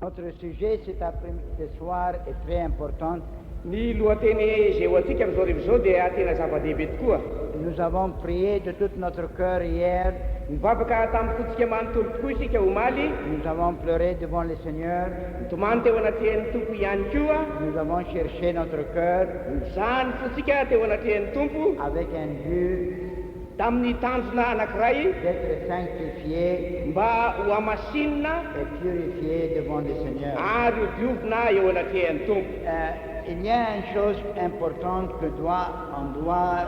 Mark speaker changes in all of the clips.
Speaker 1: Notre sujet ce soir est très important.
Speaker 2: Ny lohateny izay ho antsika amin'izao rehefa dia tena zava-dehibe tokoa.
Speaker 1: Nous avons prié de tout notre cœur hier.
Speaker 2: Mivavaka tamin'ny fotsika manontolo tokoa isika omaly.
Speaker 1: Nous avons pleuré devant le Seigneur.
Speaker 2: Nitomany teo anatrihan'ny tompo ihany koa.
Speaker 1: Nous avons cherché notre cœur
Speaker 2: Izany fotsika teo anatrihan'ny tompo
Speaker 1: avec un but
Speaker 2: tamin'ny tanjona anankiray
Speaker 1: d'être sanctifié
Speaker 2: mba ho amasinina
Speaker 1: et purifié devant le Seigneur.
Speaker 2: ary ho diovina eo anatrihan'ny tompo.
Speaker 1: Il y a une chose importante on doit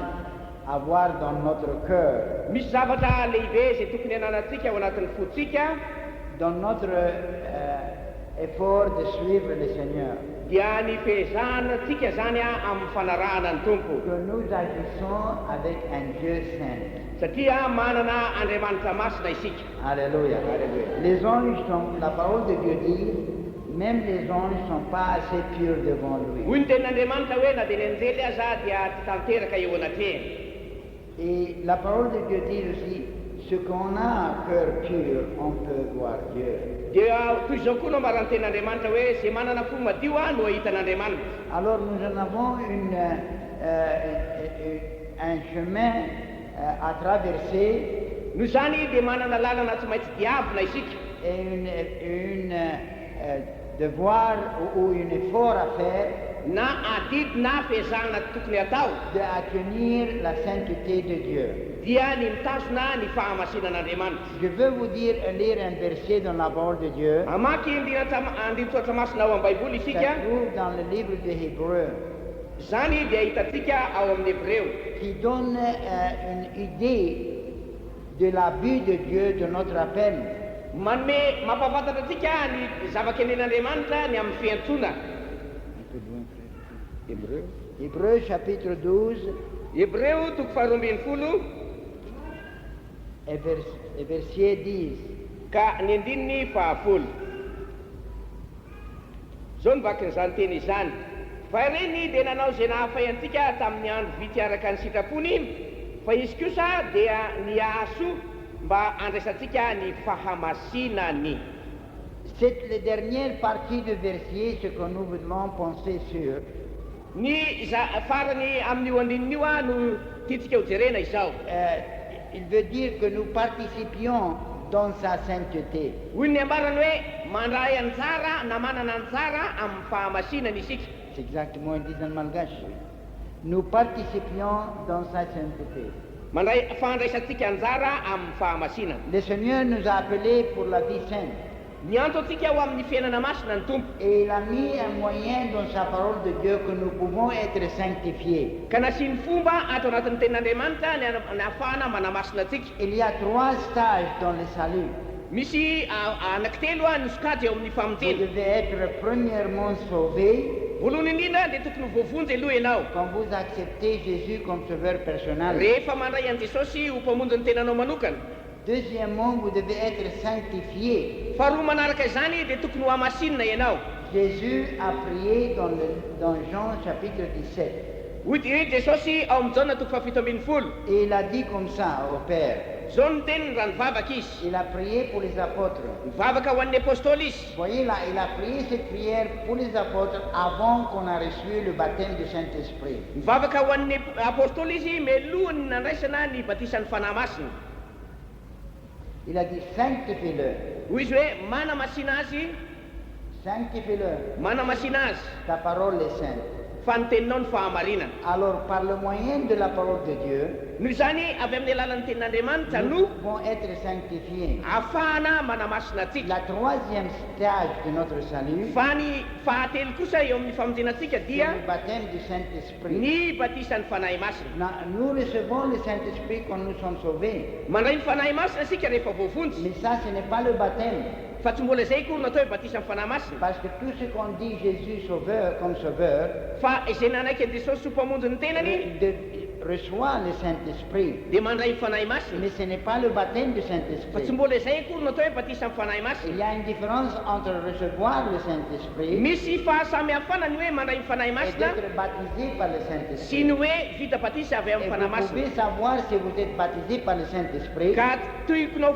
Speaker 1: avoir dans notre cœur,
Speaker 2: Misy zavatra lehibe izay tokony ananantsika ao anatin'ny fotsika
Speaker 1: dans notre effort de suivre le Seigneur,
Speaker 2: dia ny fehezanantsika zany amin'ny fanarahana ny tompo,
Speaker 1: que nous agissons avec un Dieu saint.
Speaker 2: satria manana Andriamanitra masina isika.
Speaker 1: Alléluia. Les anges sont, la parole de Dieu dit, même les anges ne sont pas assez purs devant lui.
Speaker 2: Hoy ny tenin'Andriamanitra hoe na dia ny anjely aza dia tsy tanteraka eo anatrehany.
Speaker 1: Et la parole de Dieu dit aussi, ce qu'on a un cœur pur, on peut voir Dieu.
Speaker 2: Dia toy izao koa no marany tenin'Andriamanitra hoe zay manana fo madio no ahitan'Andriamanitra.
Speaker 1: Alors nous en avons un chemin à traverser
Speaker 2: Noho izany dia manana lalana tsy maintsy diavina isika
Speaker 1: et une devoir ou un effort à faire
Speaker 2: na adidy na fehezana tokony atao
Speaker 1: d'atteindre la sainteté de Dieu.
Speaker 2: dia ny mitazona ny fahamasinan'Andriamanitra.
Speaker 1: Je veux vous lire un verset dans la parole de Dieu.
Speaker 2: Amaky andrin-tsoatra masina ao amin'ny baiboly
Speaker 1: Ça
Speaker 2: isika.
Speaker 1: se trouve dans le livre de Hébreux,
Speaker 2: Zany dia hitantsika ao amin'ny Hébreo
Speaker 1: qui donne une idée de la vue de Dieu de notre appel.
Speaker 2: manome mampafantatra antsika ny zava-kenen'Andriamanitra ny amin'ny fiantsona.
Speaker 1: Hébreux chapitre 12
Speaker 2: Hébreo toko faharoambin'ny folo
Speaker 1: et verset 10.
Speaker 2: ka ny andininy fahafolo. Zao ny vakin'izany teny izany: fa ireny dia nanao izay nahafay antsika tamin'ny andro vitsy araka ny sitrapony iny, fa izy kosa dia niaso mba andraisantsika ny fahamasinany.
Speaker 1: C'est la dernière partie du verset, ce que nous voulons penser sur.
Speaker 2: Ny farany amin'io andininy io no tiantsika ho jerena izao.
Speaker 1: Il veut dire que nous participions dans sa sainteté.
Speaker 2: Hoy ny ambarany hoe mandray anjara na manana anjara amin'ny fahamasinany isika.
Speaker 1: C'est exactement ce qu'ils disent en malgache. Nous participions dans sa sainteté.
Speaker 2: Mandray fandraisantsika anjara amin'ny fahamasinana.
Speaker 1: Le Seigneur nous a appelés pour la vie sainte.
Speaker 2: Nianto antsika ho amin'ny fiainana masina ny tompo,
Speaker 1: Et il a mis un moyen dans sa parole de Dieu que nous pouvons être sanctifiés.
Speaker 2: ka nasiany fomba ato anatin'ny tenin'Andriamanitra ny ahafahana manamasina antsika.
Speaker 1: Il y a 3 stages dans le salut.
Speaker 2: Misy anankitelo ny sokajy eo amin'ny
Speaker 1: Vous
Speaker 2: famoteny.
Speaker 1: devez être premièrement sauvé
Speaker 2: Voalohany indrindra dia tokony voavonjy aloha ianao
Speaker 1: quand vous acceptez Jésus comme sauveur personnel.
Speaker 2: rehefa mandray an Jesosy ho mpamonjy ny tenanao manokana.
Speaker 1: Deuxièmement, vous devez être sanctifié.
Speaker 2: Faharoa manaraka izany dia tokony ho amasinina ianao.
Speaker 1: Jésus a prié dans Jean chapitre 17.
Speaker 2: Hoy Jesosy ao amin'ny Jaona toko fahafito ambin'ny folo.
Speaker 1: Et il a dit comme ça au Père.
Speaker 2: Zao ny teniny raha nivavaka izy.
Speaker 1: Il a prié pour les apôtres.
Speaker 2: Nivavaka ho an'ny apôstôly izy.
Speaker 1: Vous voyez là, il a prié cette prière pour les apôtres avant qu'on a reçu le baptême du Saint-Esprit.
Speaker 2: Nivavaka ho an'ny apôstôly izy melohany nandraisana ny batisan'ny fanahy masina.
Speaker 1: Il a dit sanctifie-le,
Speaker 2: Hoy izy hoe manamasina azy,
Speaker 1: sanctifie-le.
Speaker 2: manamasina azy,
Speaker 1: Ta parole est sainte.
Speaker 2: fa ny teninao ny fahamarinana.
Speaker 1: Alors, par le moyen de la parole de Dieu,
Speaker 2: Noho izany avy amin'ny alalan'ny tenin'Andriamanitra
Speaker 1: nous
Speaker 2: no
Speaker 1: pouvons être sanctifiés.
Speaker 2: ahafahana manamasina antsika.
Speaker 1: La troisième stage de notre salut,
Speaker 2: Fa ny fahatelo kosa eo amin'ny famonjenantsika
Speaker 1: c'est
Speaker 2: dia
Speaker 1: le baptême du Saint-Esprit.
Speaker 2: ny batisan'ny fanahy masina.
Speaker 1: Nous recevons le Saint-Esprit quand nous sommes sauvés.
Speaker 2: Mandray ny fanahy masina asika rehefa voavonjy.
Speaker 1: Mais ça, ce n'est pas le baptême.
Speaker 2: Fa tsy mbola izay koa natao hoe batisa amin'ny fanahy masina.
Speaker 1: Parce que tout ce qu'on dit Jésus sauveur comme sauveur,
Speaker 2: Fa izay nanaiky an Jesosy ho mpamonjy ny tenany
Speaker 1: reçoit le Saint-Esprit.
Speaker 2: dia mandray ny fanahy masina
Speaker 1: Mais ce n'est pas le baptême du
Speaker 2: fa tsy
Speaker 1: Saint-Esprit.
Speaker 2: mbola izay akory no atao hoe batisa amin'ny fanahy masina.
Speaker 1: Il y a une différence entre recevoir le Saint-Esprit
Speaker 2: Misy fahasamihafana ny hoe mandray ny fanahy
Speaker 1: et
Speaker 2: masina
Speaker 1: d'être baptisé par le
Speaker 2: sy
Speaker 1: Saint-Esprit.
Speaker 2: ny hoe vita batisa avy
Speaker 1: Et
Speaker 2: amin'ny fanahy
Speaker 1: vous
Speaker 2: masina.
Speaker 1: pouvez savoir si vous êtes baptisé par le Saint-Esprit
Speaker 2: Ka toikonao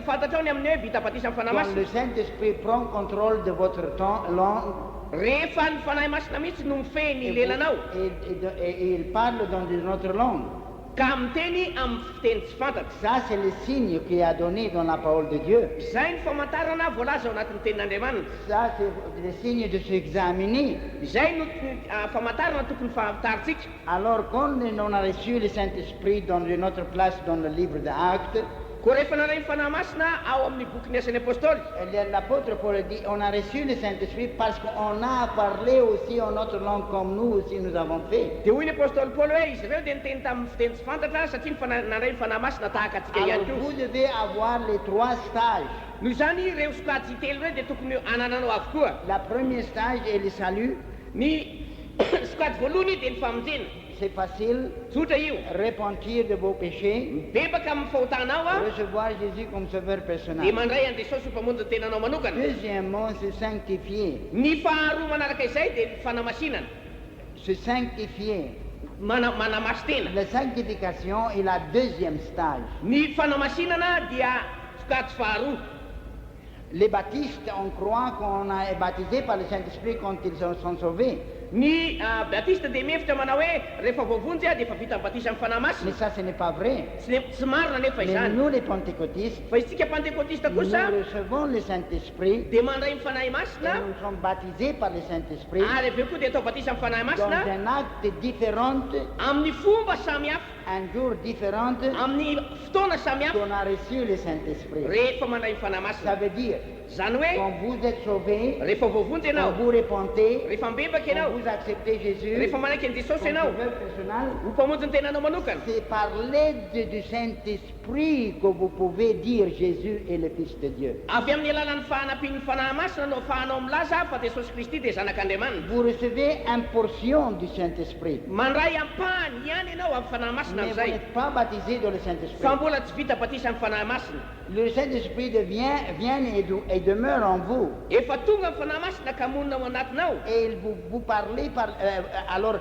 Speaker 2: fantatrao ny amin'ny hoe vita batisa amin'ny fanahy
Speaker 1: quand
Speaker 2: masina
Speaker 1: le Saint-Esprit prend contrôle de votre langue
Speaker 2: rehefa ny fanahy masina mihitsy no mifehy ny lelanao
Speaker 1: et il parle dans une autre langue.
Speaker 2: ka miteny amin'ny fiteny tsy fantatra.
Speaker 1: Ça, c'est le signe qu'il a donné dans la parole de Dieu.
Speaker 2: Izay ny famantarana voalaza ao anatin'ny tenin'Andriamanitra.
Speaker 1: Ça, c'est le signe de s'examiner.
Speaker 2: Izay no famantarana tokony fahataritsika.
Speaker 1: Alors, quand on a reçu le Saint-Esprit dans une autre place dans le livre des Actes,
Speaker 2: Koa rehefa naray ny fanahy masina ao amin'ny boky ny asan'ny apôstôly,
Speaker 1: l'apôtre Paul dit, on a reçu le Saint-Esprit parce qu'on a parlé aussi en notre langue comme nous aussi nous avons fait.
Speaker 2: dia hoy ny apôstôly Paoly hoe izy ireo dia niteny tamin'ny fiteny tsy fantatra satria naray ny fanahy masina tahaka atsika ihany
Speaker 1: Alors, vous
Speaker 2: koa.
Speaker 1: devez avoir les 3 stages.
Speaker 2: Noho izany ireo sokajy telo ireo dia tokony anananao avokoa.
Speaker 1: La première stage est le salut.
Speaker 2: Ny sokajy voalohany dia ny famonjena.
Speaker 1: C'est facile.
Speaker 2: Tsotra io.
Speaker 1: Repentir de vos péchés.
Speaker 2: Bebaka amin'ny fahotanao a
Speaker 1: Recevoir Jésus comme sauveur
Speaker 2: dia
Speaker 1: personnel.
Speaker 2: mandray an'i Jesosy ho mpamonjy ny tenanao manokana.
Speaker 1: Deuxièmement, se sanctifier.
Speaker 2: Ny faharoa manaraka izay dia ny fanamasinana,
Speaker 1: Se sanctifier.
Speaker 2: manamasy tena.
Speaker 1: La sanctification est la deuxième stage.
Speaker 2: Ny fanamasinana dia sokajy faharoa.
Speaker 1: Les baptistes, on croit qu'on est baptisé par le Saint-Esprit quand ils sont sauvés.
Speaker 2: Ny batista dia mihevitra manao hoe rehefa voavonjy a dia efa vita batisa amin'ny fanahy
Speaker 1: Mais
Speaker 2: masina.
Speaker 1: ça, ce n'est pas vrai.
Speaker 2: Tsy marina nefa
Speaker 1: Mais
Speaker 2: izany.
Speaker 1: nous, les pentecôtistes,
Speaker 2: Fa isika pentecôtista
Speaker 1: nous
Speaker 2: kosa
Speaker 1: recevons le Saint-Esprit
Speaker 2: dia mandray ny fanahy
Speaker 1: et
Speaker 2: masina
Speaker 1: nous sommes baptisés par le Saint-Esprit
Speaker 2: ary aveo koa dia atao batisa amin'ny fanahy
Speaker 1: dans
Speaker 2: masina
Speaker 1: un acte différent,
Speaker 2: amin'ny fomba samihafa,
Speaker 1: un jour différent,
Speaker 2: amin'ny fotoana samihafa
Speaker 1: qu'on a reçu le Saint-Esprit.
Speaker 2: rehefa mandray ny fanahy
Speaker 1: Ça
Speaker 2: masina.
Speaker 1: veut dire,
Speaker 2: Zany hoe
Speaker 1: quand vous êtes sauvés,
Speaker 2: rehefa voavonjy
Speaker 1: quand
Speaker 2: ianao,
Speaker 1: vous repentez,
Speaker 2: rehefa mbebaka
Speaker 1: quand
Speaker 2: ianao,
Speaker 1: vous acceptez Jésus
Speaker 2: rehefa manaiky an'i
Speaker 1: comme
Speaker 2: Jesosy ianao
Speaker 1: sauveur personnel,
Speaker 2: ho mpamonjy ny tenanao manokana,
Speaker 1: c'est par l'aide du Saint-Esprit que vous pouvez dire Jésus est le Fils de Dieu.
Speaker 2: avy amin'ny alalan'ny fahanampian'ny fanahy masina no ahafahanao milaza fa Jesosy Kristy dia zanak'Andriamanitra.
Speaker 1: Vous recevez une portion du Saint-Esprit,
Speaker 2: Mandray ampahany ihany ianao amin'ny fanahy masina
Speaker 1: mais vous
Speaker 2: amin'izay,
Speaker 1: n'êtes pas baptisé dans le Saint-Esprit.
Speaker 2: fa mbola tsy vita batisa amin'ny fanahy masina.
Speaker 1: Le Saint-Esprit vient et demeure en vous.
Speaker 2: Efa tonga ny fanahy masina ka monina ao anatinao,
Speaker 1: Et il vous parlez par... alors,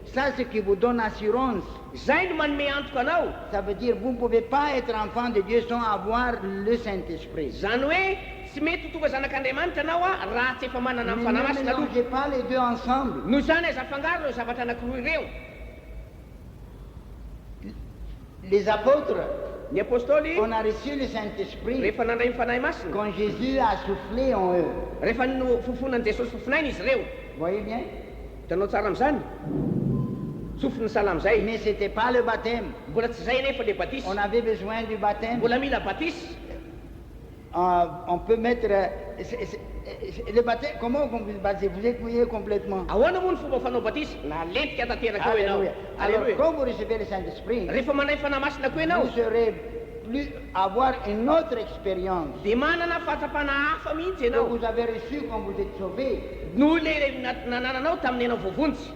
Speaker 1: ça, c'est ce qui vous donne assurance.
Speaker 2: izay no manome antoka anao.
Speaker 1: Ça veut dire vous ne pouvez pas être enfant de Dieu sans avoir le Saint-Esprit.
Speaker 2: Zany hoe tsy mety ho tonga zanak'Andriamanitra anao a raha tsy efa manana
Speaker 1: Mais
Speaker 2: amin'ny fanahy
Speaker 1: ne
Speaker 2: masina aloha.
Speaker 1: mélangez pas les deux ensemble.
Speaker 2: Noho izany aiza afangaro ireo zavatra anankiroa ireo.
Speaker 1: Les apôtres,
Speaker 2: Ny apôstôly
Speaker 1: on a reçu le Saint-Esprit
Speaker 2: rehefa nandray ny fanahy masina,
Speaker 1: quand Jésus a soufflé en eux.
Speaker 2: rehefa no fofonan'i Jesosy fofinainy izy ireo.
Speaker 1: Voyez bien?
Speaker 2: Hitanao tsara amin'izany, sofiny salama izay.
Speaker 1: Mais ce n'était pas le baptême.
Speaker 2: Mbola tsy izay nefa le batisy,
Speaker 1: On avait besoin du baptême.
Speaker 2: mbola mila batisy.
Speaker 1: On peut mettre... le baptême, comment vous vous baptisez? Vous êtes mouillé complètement.
Speaker 2: Ahoana moa ny fomba fanao batisy? Na lentika tanteraka eo ianao.
Speaker 1: Alléluia. Alors,
Speaker 2: Alléluia.
Speaker 1: quand vous recevez le Saint-Esprit,
Speaker 2: Rehefa mandray fanahy masina koa ianao,
Speaker 1: vous serez plus avoir une autre expérience
Speaker 2: dia manana fahatsapana hafa mihitsy
Speaker 1: que
Speaker 2: ianao
Speaker 1: vous avez reçue quand vous êtes sauvé.
Speaker 2: noho le nanananao tamin'ny ianao voavonjy.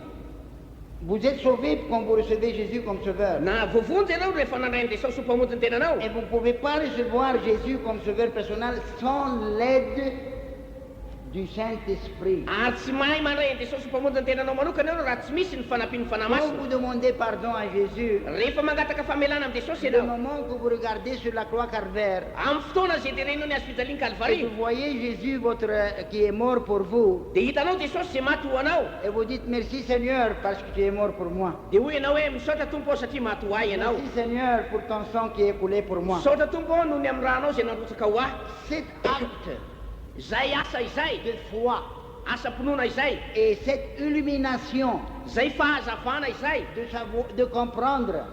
Speaker 1: Vous êtes sauvé quand vous recevez Jésus comme sauveur.
Speaker 2: Na voavonjy ianao rehefa nandrainy Jesosy ho mpamonjy ny tenanao.
Speaker 1: Et vous ne pouvez pas recevoir Jésus comme sauveur personnel sans l'aide du Saint-Esprit.
Speaker 2: Ary tsy mahay mandray an'i Jesosy ho mpamonjy ny tenanao manokana ianao raha tsy misy ny fanampian'ny fanahy
Speaker 1: Quand
Speaker 2: masina.
Speaker 1: vous demandez pardon à Jésus,
Speaker 2: Rehefa mangataka famelana amin'ny Jesosy
Speaker 1: le
Speaker 2: ianao,
Speaker 1: moment que vous regardez sur la croix Calvaire,
Speaker 2: amin'ny fotoana izay terenao ny azo fijaliany
Speaker 1: et
Speaker 2: Kalvari,
Speaker 1: vous voyez Jésus qui est mort pour vous,
Speaker 2: dia hitanao Jesosy izay maty ho anao,
Speaker 1: et vous dites merci Seigneur parce que tu es mort pour moi.
Speaker 2: dia hoy ianao hoe misaotra tompo ao satria maty ho ahy ianao.
Speaker 1: Merci Seigneur pour ton sang qui est coulé pour moi.
Speaker 2: Misaotra tompo ao noho ny amin'ny rahanao izay narotsaka ho ahy.
Speaker 1: Cet acte
Speaker 2: Izay asa izay,
Speaker 1: de foi
Speaker 2: asa-pinoana izay,
Speaker 1: et cette illumination
Speaker 2: izay fahazavana izay,
Speaker 1: de comprendre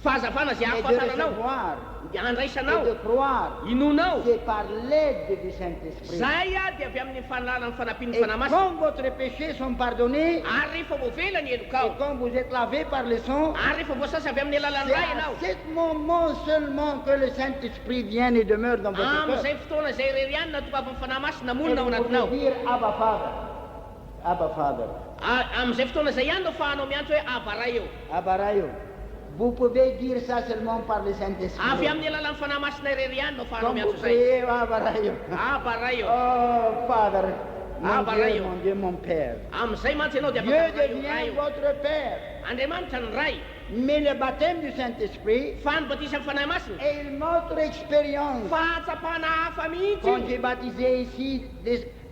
Speaker 2: fahazavana izay
Speaker 1: et de
Speaker 2: ahafantaranao,
Speaker 1: recevoir
Speaker 2: andraisanao,
Speaker 1: et de croire,
Speaker 2: inonao.
Speaker 1: c'est par l'aide du Saint-Esprit.
Speaker 2: Zay a dia avy amin'ny fanalan'ny fanampian'ny
Speaker 1: Et
Speaker 2: fanahy masina.
Speaker 1: quand votre péchés sont pardonnés,
Speaker 2: Ary rehefa voavela ny
Speaker 1: et
Speaker 2: elokao,
Speaker 1: quand vous êtes lavé par le sang,
Speaker 2: ary rehefa voasasa avy amin'ny alalan'ny
Speaker 1: c'est
Speaker 2: ray
Speaker 1: à
Speaker 2: ianao,
Speaker 1: ce moment seulement que le Saint-Esprit vient et demeure dans votre cœur.
Speaker 2: amin'izay fotoana izay rery ihany na tonga avy amin'ny fanahy masina
Speaker 1: Et
Speaker 2: monina ao
Speaker 1: vous
Speaker 2: anatinao.
Speaker 1: pouvez dire Abba Father. Abba Father.
Speaker 2: Am'izay fotoana zay ihany no fahanao miantso hoe avaray eo.
Speaker 1: Abarayo. Vous pouvez dire ça seulement par le
Speaker 2: Avy
Speaker 1: Saint-Esprit.
Speaker 2: amin'ny alalan'ny fanahy masina irery ihany no fahanao
Speaker 1: Quand vous
Speaker 2: miantso zay.
Speaker 1: priez, Abarayo.
Speaker 2: Avaray eo.
Speaker 1: Oh, Father,
Speaker 2: Abarayo.
Speaker 1: mon Dieu, mon Père.
Speaker 2: Am'izay mantsy ianao dia
Speaker 1: Dieu
Speaker 2: afaka ray eo, ray
Speaker 1: devient
Speaker 2: eo.
Speaker 1: votre Père.
Speaker 2: Andriamanitra ny ray.
Speaker 1: Mais le baptême du Saint-Esprit
Speaker 2: Fa ny batisa amin'ny fanahy masina.
Speaker 1: est une autre expérience.
Speaker 2: Fahatsapana hafa
Speaker 1: Quand
Speaker 2: mihitsy.
Speaker 1: j'ai baptisé ici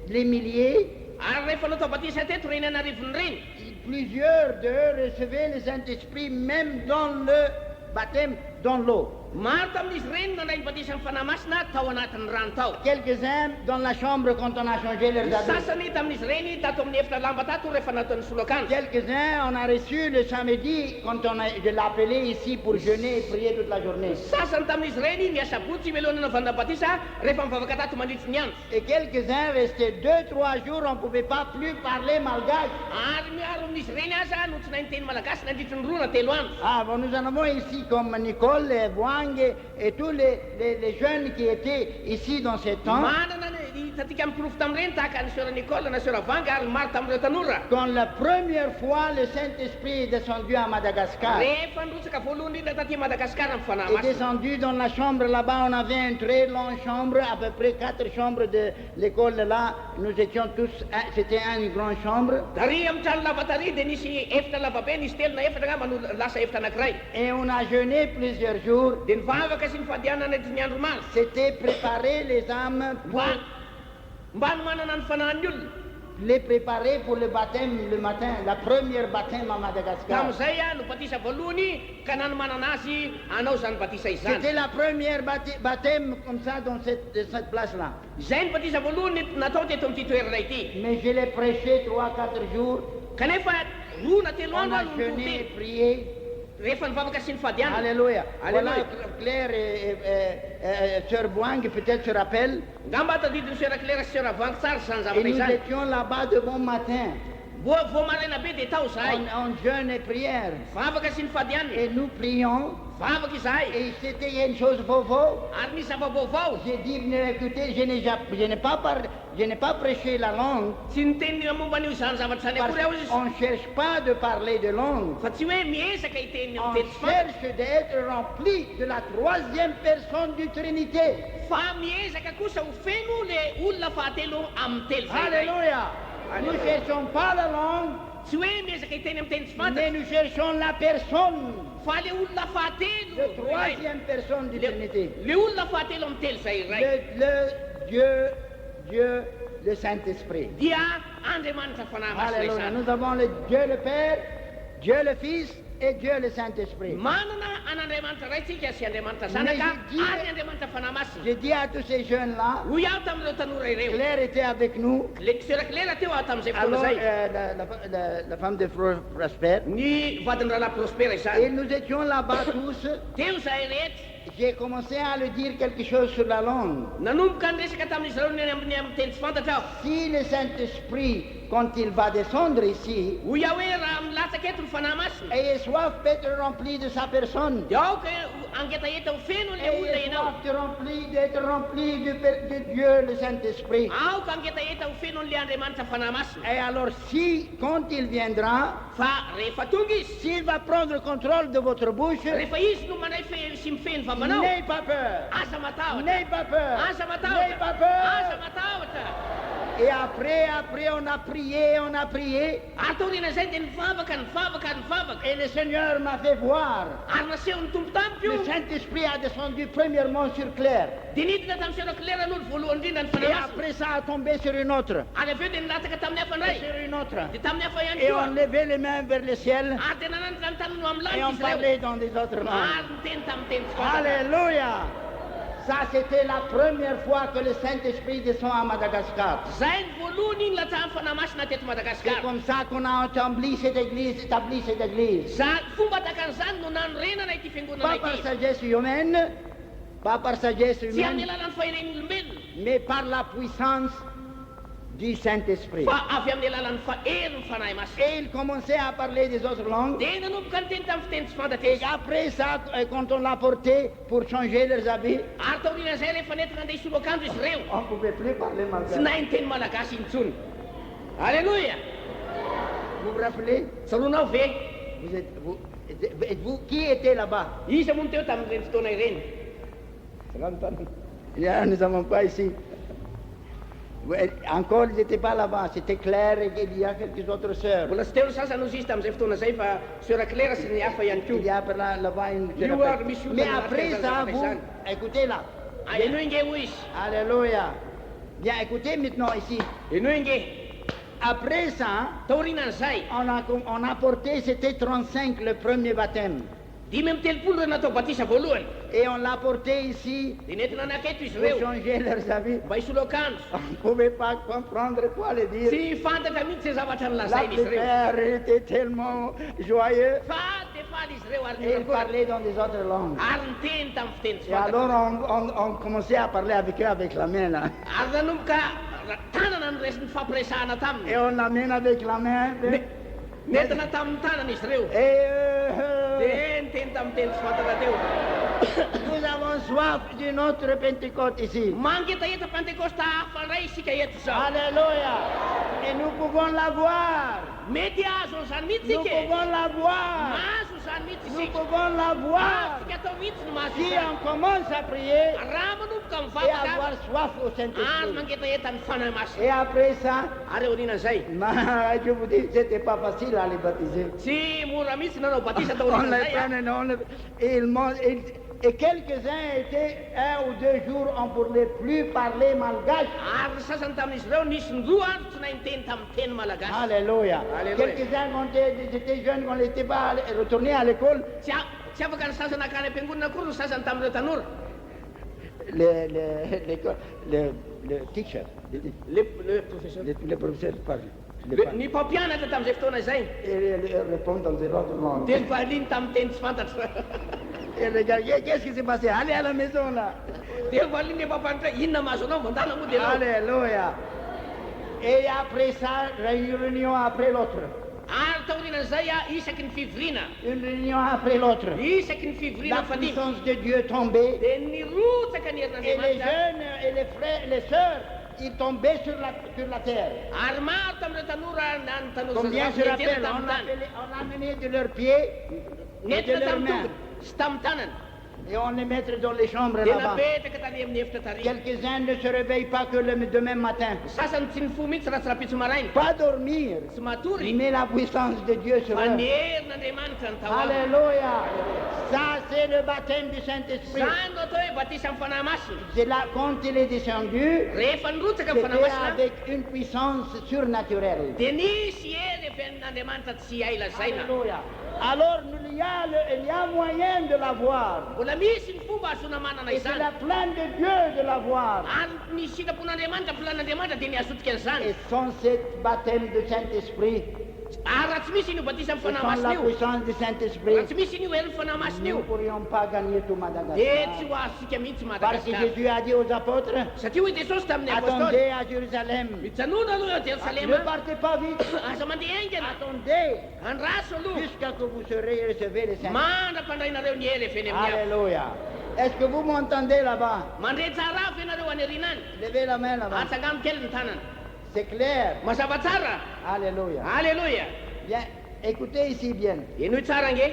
Speaker 1: les milliers,
Speaker 2: Ary rehefa natao batisa teto reny anarivony reny.
Speaker 1: plusieurs d'eux recevaient le Saint-Esprit même dans le baptême, dans l'eau.
Speaker 2: Maro tamin'izy reny nandray ny batisa amin'ny fanahy masina tao anatin'ny rano tao.
Speaker 1: Quelques-uns dans la chambre quand on a changé leurs habits.
Speaker 2: Sasany tamin'izy reny tato amin'ny efitra lamba tato rehefa nataon'ny soloakanjo.
Speaker 1: Quelques-uns, on a reçu le samedi quand je l'ai appelé ici pour jeûner et prier toute la journée.
Speaker 2: Sasany tamin'izy reny miasa botsy melona nanaovana batisa rehefa mivavaka tato mandritry ny andro.
Speaker 1: Et quelques-uns restaient 2-3 jours, on ne pouvait pas plus parler malgache.
Speaker 2: Ary miaro amin'izy reny aza notsinahy ny teny malagasy nandritry ny roa na telo andro.
Speaker 1: Ah, bon, nous en avons ici comme Nicole, Boang et tous les jeunes qui étaient ici dans ces temps.
Speaker 2: Manana hitatika amin'ny pirofo tamin'ireny tahaka ny sœur Nicole na sœur Vanga ary maro tamin'ireo tanora.
Speaker 1: Quand la première fois le Saint-Esprit est descendu à Madagascar,
Speaker 2: Rehefa nirotsaka voalohany indrindra taty Madagasikara amin'ny fanahy
Speaker 1: est
Speaker 2: masina.
Speaker 1: descendu dans la chambre là-bas, on avait une très longue chambre, à peu près 4 chambres de l'école là. Nous étions tous, c'était une grande chambre.
Speaker 2: Tary amin'ny trano lava tary dia nisy efitra lavabe, nisy telo na efatra ngamba no lasa efitra anankiray.
Speaker 1: Et on a jeûné plusieurs jours.
Speaker 2: Dia nivavaka sy nifadiana nandritry ny andro maly.
Speaker 1: C'était préparer les âmes pour
Speaker 2: Mba no manana ny fanahin'ny olona.
Speaker 1: les préparer pour le baptême le matin, la première baptême à Madagascar.
Speaker 2: Tamin'izay no batisa voalohany ka nanomanana azy anao zany batisa izany.
Speaker 1: C'était la première baptême comme ça dans cette place-là.
Speaker 2: Izay ny batisa voalohany natao teto amin'ity toerana ity.
Speaker 1: Mais je l'ai prêché 3-4 jours.
Speaker 2: Kanefa roa na telo
Speaker 1: On
Speaker 2: andro
Speaker 1: a
Speaker 2: no
Speaker 1: jeûné et
Speaker 2: nitoty.
Speaker 1: prié.
Speaker 2: Rehefa nivavaka sy nifadiana.
Speaker 1: Alléluia.
Speaker 2: Alléluia.
Speaker 1: Voilà, Claire et Sœur Boang peut-être se rappellent.
Speaker 2: Ngamba tadidiny sœur Claire sy sœur Vang tsara zany
Speaker 1: Et
Speaker 2: zavatra
Speaker 1: nous
Speaker 2: izany.
Speaker 1: étions là-bas de bon matin.
Speaker 2: Vao maraina be dia tao zahay.
Speaker 1: En jeûne et prière.
Speaker 2: Vavaka sy nifadiana.
Speaker 1: Et nous prions.
Speaker 2: Vavaka izahay.
Speaker 1: Et c'était une chose vauvau.
Speaker 2: Ary misy zava-baovao.
Speaker 1: J'ai dit, venez écouter, je n'ai pas prêché la langue.
Speaker 2: Tsy niteny momba an'io zany zavatra zany
Speaker 1: Parce
Speaker 2: akory aho izy.
Speaker 1: qu'on ne cherche pas de parler de langue.
Speaker 2: Fa tsy hoe miezaka hiteny
Speaker 1: On
Speaker 2: amin'ny teny tsy fantatra.
Speaker 1: cherche d'être rempli de la troisième personne du Trinité.
Speaker 2: Fa miezaka kosa ho feno le olona fahatelo amin'ny telo zay.
Speaker 1: Alléluia. Nous ne cherchons pas la langue,
Speaker 2: Tsy hoe miezaka hiteny amin'ny teny tsy
Speaker 1: mais
Speaker 2: fantatra.
Speaker 1: nous cherchons la personne,
Speaker 2: Fa le olona fahatelo.
Speaker 1: la troisième personne du Trinité.
Speaker 2: Le olona fahatelo amin'ny telo zay iray.
Speaker 1: Le Dieu, le Saint-Esprit.
Speaker 2: Dia Andriamanitra fanahy masina
Speaker 1: Alléluia.
Speaker 2: izany.
Speaker 1: Nous avons le Dieu le Père, Dieu le Fils et Dieu le Saint-Esprit.
Speaker 2: Manana an'Andriamanitra ray tsika sy Andriamanitra zanaka
Speaker 1: Mais je dis-
Speaker 2: ary Andriamanitra fanahy masina.
Speaker 1: J'ai dit à tous ces jeunes-là,
Speaker 2: Hoy aho tamin'ireo tanora ireo.
Speaker 1: Claire était avec nous,
Speaker 2: Sœur Claire teo aho tamin'izay fotoana
Speaker 1: alors
Speaker 2: zay.
Speaker 1: la femme de Frère Prosper.
Speaker 2: Ny vadiny rahalahy Prospera
Speaker 1: Et
Speaker 2: izany.
Speaker 1: nous étions là-bas tous.
Speaker 2: Teo zahay rehetra.
Speaker 1: J'ai commencé à lui dire quelque chose sur la langue.
Speaker 2: Nanomboka nyresaka tamin'izy ireo ny amin'ny teny tsy fantatra aho.
Speaker 1: Si le Saint-Esprit, quand il va descendre ici,
Speaker 2: Hoy aho hoe raha milatsaka eto ny fanahy masina.
Speaker 1: ayez soif d'être rempli de sa personne.
Speaker 2: Dia aoka angetaheta ho feno le olona
Speaker 1: Ayez
Speaker 2: ianao.
Speaker 1: soif d'être rempli de Dieu, le Saint-Esprit.
Speaker 2: Aoka angetaheta ho feno le Andriamanitra fanahy masina.
Speaker 1: Et alors, si, quand il viendra,
Speaker 2: Fa rehefa tonga izy,
Speaker 1: s'il va prendre le contrôle de votre bouche,
Speaker 2: rehefa izy no manay sy mifeny vavanao.
Speaker 1: n'ayez pas peur.
Speaker 2: Asa matahotra.
Speaker 1: N'ayez pas peur.
Speaker 2: Asa
Speaker 1: N'ayez
Speaker 2: matahotra.
Speaker 1: pas
Speaker 2: Asa
Speaker 1: peur.
Speaker 2: matahotra.
Speaker 1: Et après, on a prié, on a prié.
Speaker 2: Ary taoriana izay dia nivavaka.
Speaker 1: Et le Seigneur m'a fait voir.
Speaker 2: Ary naseho ny tompo tamiko
Speaker 1: Le
Speaker 2: io.
Speaker 1: Saint-Esprit a descendu premièrement sur Claire.
Speaker 2: Dia nidina tamin'ny sœur Claire aloha ny voalohany indrindra ny
Speaker 1: Et
Speaker 2: fanahy masina.
Speaker 1: après ça a tombé sur une autre.
Speaker 2: Ary avy eo dia nilataka tamin'ny hafa indray.
Speaker 1: Sur une autre.
Speaker 2: Dia tamin'ny hafa ihany
Speaker 1: Et
Speaker 2: koa.
Speaker 1: on levait les mains vers le ciel.
Speaker 2: Ary dia nanandrana ny tanany amin'ny
Speaker 1: Et on
Speaker 2: lanitra izy ireo.
Speaker 1: parlait dans des autres langues.
Speaker 2: Ary niteny tamin'ny teny tsy fantatra.
Speaker 1: Alléluia. Ça, c'était la première fois que le Saint-Esprit descend à Madagascar.
Speaker 2: Zay ny voalohany latsahan'ny fanahy masina teto
Speaker 1: C'est
Speaker 2: Madagasikara.
Speaker 1: comme ça qu'on a établi cette église.
Speaker 2: Za fomba takan'izany no nanorenana ity fiangonana
Speaker 1: Pas par
Speaker 2: ity.
Speaker 1: sagesse humaine, pas par sagesse
Speaker 2: Tsy amin'ny
Speaker 1: humaine,
Speaker 2: alalan'ny faheren'olombelona.
Speaker 1: mais par la puissance du Saint-Esprit.
Speaker 2: Fa avy amin'ny alalan'ny fahery ny fanahy masina.
Speaker 1: Et il commençait à parler des autres langues.
Speaker 2: Dia nanomboka niteny tamin'ny fiteny tsy fantatra
Speaker 1: Et
Speaker 2: izy.
Speaker 1: après ça, quand on l'a porté pour changer leurs habits,
Speaker 2: Ary taoriana izay rehefa nentina andeha hisolo-akanjo izy ireo.
Speaker 1: on ne pouvait plus parler
Speaker 2: Tsy
Speaker 1: malgache.
Speaker 2: nahay ny teny malagasy intsony. Alleloia.
Speaker 1: Vous vous rappelez?
Speaker 2: Tsaroanao ve?
Speaker 1: Êtes-vous, qui était là-bas?
Speaker 2: Iza moa no teo tamin'ireny fotoana ireny?
Speaker 1: Nous n'avons pas ici. Encore, ils n'étaient pas là-bas. C'était Claire et il y a quelques autres sœurs.
Speaker 2: Mbola tsy teo ny sasany ozy izy tamin'izay fotoana izay fa sœur Claire sy ny hafa ihany
Speaker 1: Il y
Speaker 2: koa.
Speaker 1: a là-bas une
Speaker 2: You
Speaker 1: thérapeute.
Speaker 2: are Miss
Speaker 1: Mais
Speaker 2: Houston,
Speaker 1: après
Speaker 2: Martin,
Speaker 1: ça,
Speaker 2: Martin,
Speaker 1: vous,
Speaker 2: Martin.
Speaker 1: écoutez là.
Speaker 2: Eno inge ho izy?
Speaker 1: Alléluia. Bien, écoutez maintenant ici.
Speaker 2: Eno inge?
Speaker 1: Après ça,
Speaker 2: Taorinan'izay,
Speaker 1: on a porté, c'était 35 le premier baptême.
Speaker 2: 5 natao batisa voalohany.
Speaker 1: Et on l'a porté ici
Speaker 2: Dia nentina anaketo izy
Speaker 1: pour
Speaker 2: ireo
Speaker 1: changer leurs habits.
Speaker 2: mba hisolo akanjo.
Speaker 1: On ne pouvait pas comprendre quoi le dire.
Speaker 2: Tsy fantatra mihitsy zay zavatra
Speaker 1: La
Speaker 2: nilazainy izy ireo.
Speaker 1: prière était tellement joyeux.
Speaker 2: Fa de faly izy ireo ary
Speaker 1: Et ils
Speaker 2: nirakoa.
Speaker 1: parlaient dans des autres langues.
Speaker 2: Ary niteny tamin'ny fiteny tsy
Speaker 1: Et
Speaker 2: fantatra.
Speaker 1: alors on commençait à parler avec eux avec la main là.
Speaker 2: Ary nanomboka tanana no resy nifampiresahana taminy.
Speaker 1: Et on l'amène avec la main.
Speaker 2: Nentina tamin'ny tanana izy ireo.
Speaker 1: Et
Speaker 2: Dia niteny tamin'ny teny tsy fantatra teo.
Speaker 1: nous avons soif d'une autre Pentecôte ici.
Speaker 2: Mangetaeta pentekosta hafa indray isika eto zao.
Speaker 1: Alléluia. Et nous pouvons la voir.
Speaker 2: Mety azo an'izany mihitsy
Speaker 1: Nous
Speaker 2: isika.
Speaker 1: pouvons la voir.
Speaker 2: Mahazo izany mihitsy
Speaker 1: Nous
Speaker 2: isika.
Speaker 1: pouvons la voir.
Speaker 2: Afaka atao mihitsy no mahazo
Speaker 1: Si
Speaker 2: izany.
Speaker 1: on commence à prier
Speaker 2: Raha manomboka
Speaker 1: et
Speaker 2: mivavaka
Speaker 1: avoir soif au
Speaker 2: ary
Speaker 1: Saint-Esprit.
Speaker 2: mangetaeta ny fanahy masina.
Speaker 1: Et après ça,
Speaker 2: Ary aorianan'izay
Speaker 1: je vous dis, c'était pas facile à les baptiser.
Speaker 2: tsy mora mihitsy nanao batisa
Speaker 1: On les
Speaker 2: taorianan'izay.
Speaker 1: prenait, et et quelques-uns étaient 1 ou 2 jours, on ne pourrait plus parler malgache.
Speaker 2: Ary ny sasany tamin'izy ireo nisy ny 2 andro tsy nahiteny tamin'ny teny malagasy.
Speaker 1: Alléluia.
Speaker 2: Alléluia.
Speaker 1: Quelques-uns, quand ils étaient jeunes, quand ils n'étaient pas retournés à l'école,
Speaker 2: Tsy afaka ny sasany akany am-piangonana kory ny sasany tamin'ireo tanora.
Speaker 1: le teacher,
Speaker 2: Le professeur.
Speaker 1: le professeur parle.
Speaker 2: Ny mpampianatra tamin'izay fotoana izay
Speaker 1: Et répond dans des autres langues.
Speaker 2: dia nivahaliany tamin'ny teny tsy fantatra.
Speaker 1: Et regarde, qu'est-ce qui s'est passé? Allez à la maison là.
Speaker 2: Dia nivahaliany mpampanitra inona mahazo anao mandana moa dia anao.
Speaker 1: Alléluia. Et après ça, une réunion après l'autre.
Speaker 2: Ary taorinan'izay isaky ny fivorina.
Speaker 1: Une réunion après l'autre.
Speaker 2: Isaky ny
Speaker 1: La
Speaker 2: fivorina fadimy.
Speaker 1: puissance de Dieu tombait.
Speaker 2: Dia nirotsaka ny
Speaker 1: Et les
Speaker 2: herin'andriamanitra.
Speaker 1: jeunes et les frères, les sœurs, ils tombaient sur la terre.
Speaker 2: Ary maro tamin'ireo tanora na ny tanora
Speaker 1: Combien se
Speaker 2: zazavavy
Speaker 1: rappelle,
Speaker 2: niantena tamin'ny tany.
Speaker 1: on amenait de leurs pieds et de
Speaker 2: Nentina
Speaker 1: leurs
Speaker 2: tamin'ny
Speaker 1: mains.
Speaker 2: tongotra sy tamin'ny tanana.
Speaker 1: Et on les mettait dans les chambres
Speaker 2: Dia
Speaker 1: là-bas.
Speaker 2: napetraka tany amin'ny efitra tarihy.
Speaker 1: Quelques-uns ne se réveillent pas que le demain matin.
Speaker 2: Sasany tsy nifoha mihitsy raha tsy rapitso maraina.
Speaker 1: Pas dormir,
Speaker 2: Tsy matory.
Speaker 1: mais la puissance de Dieu sur
Speaker 2: Fa
Speaker 1: eux.
Speaker 2: ny herin'andriamanitra ny tao aminy.
Speaker 1: Alléluia. Ça, c'est le baptême du Saint-Esprit.
Speaker 2: Zany no atao hoe batisa amin'ny fanahy masina.
Speaker 1: C'est là, quand il est descendu,
Speaker 2: Rehefa nirotsaka amin'ny fanahy
Speaker 1: c'était
Speaker 2: masina
Speaker 1: avec une puissance surnaturelle.
Speaker 2: dia nisy hery fiain'andriamanitra tsy hay lazaina.
Speaker 1: Alléluia. Alors, il y a moyen de la voir.
Speaker 2: Mbola misy ny fomba ahazoana manana
Speaker 1: Et c'est
Speaker 2: izany.
Speaker 1: la plan de Dieu de la voir.
Speaker 2: Ary ny sitrapon'andriamanitra plan'andriamanitra dia ny azotika an'izany.
Speaker 1: Et sans ce baptême du Saint-Esprit,
Speaker 2: Ary raha tsy misy io batisa amin'ny
Speaker 1: et
Speaker 2: fanahy
Speaker 1: sans
Speaker 2: masina
Speaker 1: la
Speaker 2: io,
Speaker 1: puissance du
Speaker 2: raha
Speaker 1: Saint-Esprit,
Speaker 2: tsy misy io herin'ny fanahy masina
Speaker 1: nous ne
Speaker 2: io,
Speaker 1: pourrions pas gagner tout
Speaker 2: dia
Speaker 1: Madagascar.
Speaker 2: tsy ho azosika mihitsy
Speaker 1: Parce que
Speaker 2: Madagasikara.
Speaker 1: Jésus a dit aux apôtres,
Speaker 2: Satria hoy Jesosy tamin'ny apôstoly,
Speaker 1: attendez à Jérusalem.
Speaker 2: mijanona aloha eo
Speaker 1: Ne
Speaker 2: Jerosalema,
Speaker 1: partez pas vite.
Speaker 2: aza mandeha aingana,
Speaker 1: Attendez
Speaker 2: andraso aloha,
Speaker 1: jusqu'à que vous serez recevé le Saint.
Speaker 2: mandrapandrainareo ny hery avy eny amin'ny afo.
Speaker 1: Alléluia. Est-ce que vous m'entendez là-bas?
Speaker 2: Mandre tsara avy ianareo any arinany,
Speaker 1: Levez la main là-bas.
Speaker 2: atsangamy kely ny tanana.
Speaker 1: C'est clair.
Speaker 2: Mazava tsara.
Speaker 1: Alléluia.
Speaker 2: Alléluia.
Speaker 1: Bien, écoutez ici bien.
Speaker 2: Enoy tsara nge.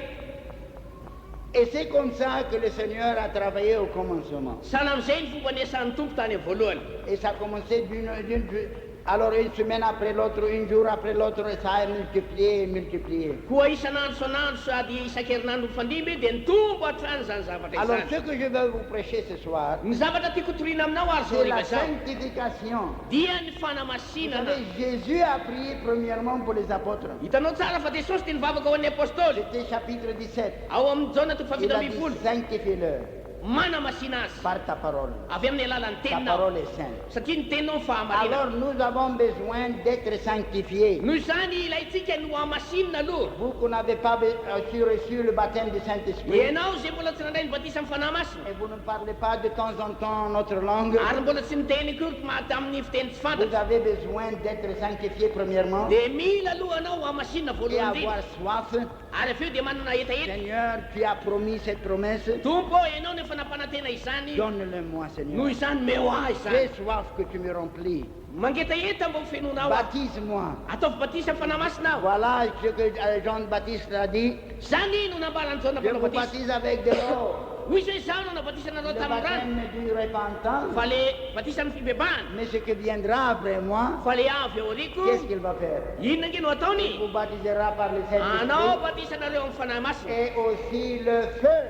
Speaker 1: Et c'est comme ça que le Seigneur a travaillé au commencement.
Speaker 2: Sana amin'izay ny fomba niasan'ny tompo tany amin'ny voalohany.
Speaker 1: Et ça a commencé alors une semaine après l'autre, un jour après l'autre, et ça a multiplié et multiplié.
Speaker 2: Koa isan'andro san'andro sady isan-kerinandro mifandimby dia nitombo hatrany zany zavatra
Speaker 1: Alors
Speaker 2: izany.
Speaker 1: ce que je vais vous prêcher ce soir,
Speaker 2: Ny zavatra tiako toriana aminao ary zao
Speaker 1: c'est la
Speaker 2: riva zao
Speaker 1: sanctification.
Speaker 2: dia ny
Speaker 1: Vous
Speaker 2: fanamasinana.
Speaker 1: savez, Jésus a prié premièrement pour les apôtres.
Speaker 2: Hitanao tsara fa Jesosy dia nivavaka ho an'ny apôstôly
Speaker 1: C'était chapitre 17.
Speaker 2: ao amin'ny jaona toko
Speaker 1: Il
Speaker 2: fafito
Speaker 1: a dit,
Speaker 2: ambin'ny folo,
Speaker 1: sanctifie-leur
Speaker 2: manamasina azy
Speaker 1: par ta parole.
Speaker 2: avy amin'ny alalan'ny
Speaker 1: Ta
Speaker 2: teninao
Speaker 1: parole est sainte.
Speaker 2: satria ny teninao ny fahamarina.
Speaker 1: Alors nous avons besoin d'être sanctifiés.
Speaker 2: Noho izany ilayntsika no hamasinina aloha.
Speaker 1: Vous qui n'avez pas reçu le baptême du Saint-Esprit,
Speaker 2: Ianao zay mbola tsy nandray ny batisa amin'ny fanahy masina
Speaker 1: et vous ne parlez pas de temps en temps notre langue,
Speaker 2: ary mbola tsy miteny kory tamin'ny fiteny tsy
Speaker 1: vous
Speaker 2: fantatra
Speaker 1: avez besoin d'être sanctifié premièrement
Speaker 2: dia mila aloha anao hamasinina
Speaker 1: et
Speaker 2: voalohany
Speaker 1: avoir
Speaker 2: indrindra
Speaker 1: soif.
Speaker 2: ary avy eo dia manana etaeta.
Speaker 1: Seigneur, tu as promis cette promesse.
Speaker 2: Tompo ianao nefa fanapanantena izany
Speaker 1: Donne-le-moi,
Speaker 2: noho
Speaker 1: Seigneur.
Speaker 2: izany meo ahy
Speaker 1: Fais
Speaker 2: izany
Speaker 1: soif que tu me remplis.
Speaker 2: mangetaheta mba ho fenona ao aho
Speaker 1: Baptise-moi.
Speaker 2: ataovy batisa amin'ny fanahy masina aho
Speaker 1: Voilà ce que Jean-Baptiste a dit.
Speaker 2: zany no nambarany jona
Speaker 1: Je
Speaker 2: mpanao
Speaker 1: vous
Speaker 2: batisa
Speaker 1: baptise avec de l'eau.
Speaker 2: hoy zay zaho no nabatisana
Speaker 1: Le
Speaker 2: anao tamin'ny rano
Speaker 1: baptême du repentance.
Speaker 2: fa le batisa amin'ny fibebahana
Speaker 1: Mais ce qui viendra après moi,
Speaker 2: fa le avy eo ariko
Speaker 1: qu'est-ce qu'il va faire?
Speaker 2: inona nge no
Speaker 1: Il
Speaker 2: ataony
Speaker 1: vous baptisera par le
Speaker 2: anao
Speaker 1: Saint-Esprit
Speaker 2: batisanareo amin'ny fanahy masina
Speaker 1: et aussi le feu.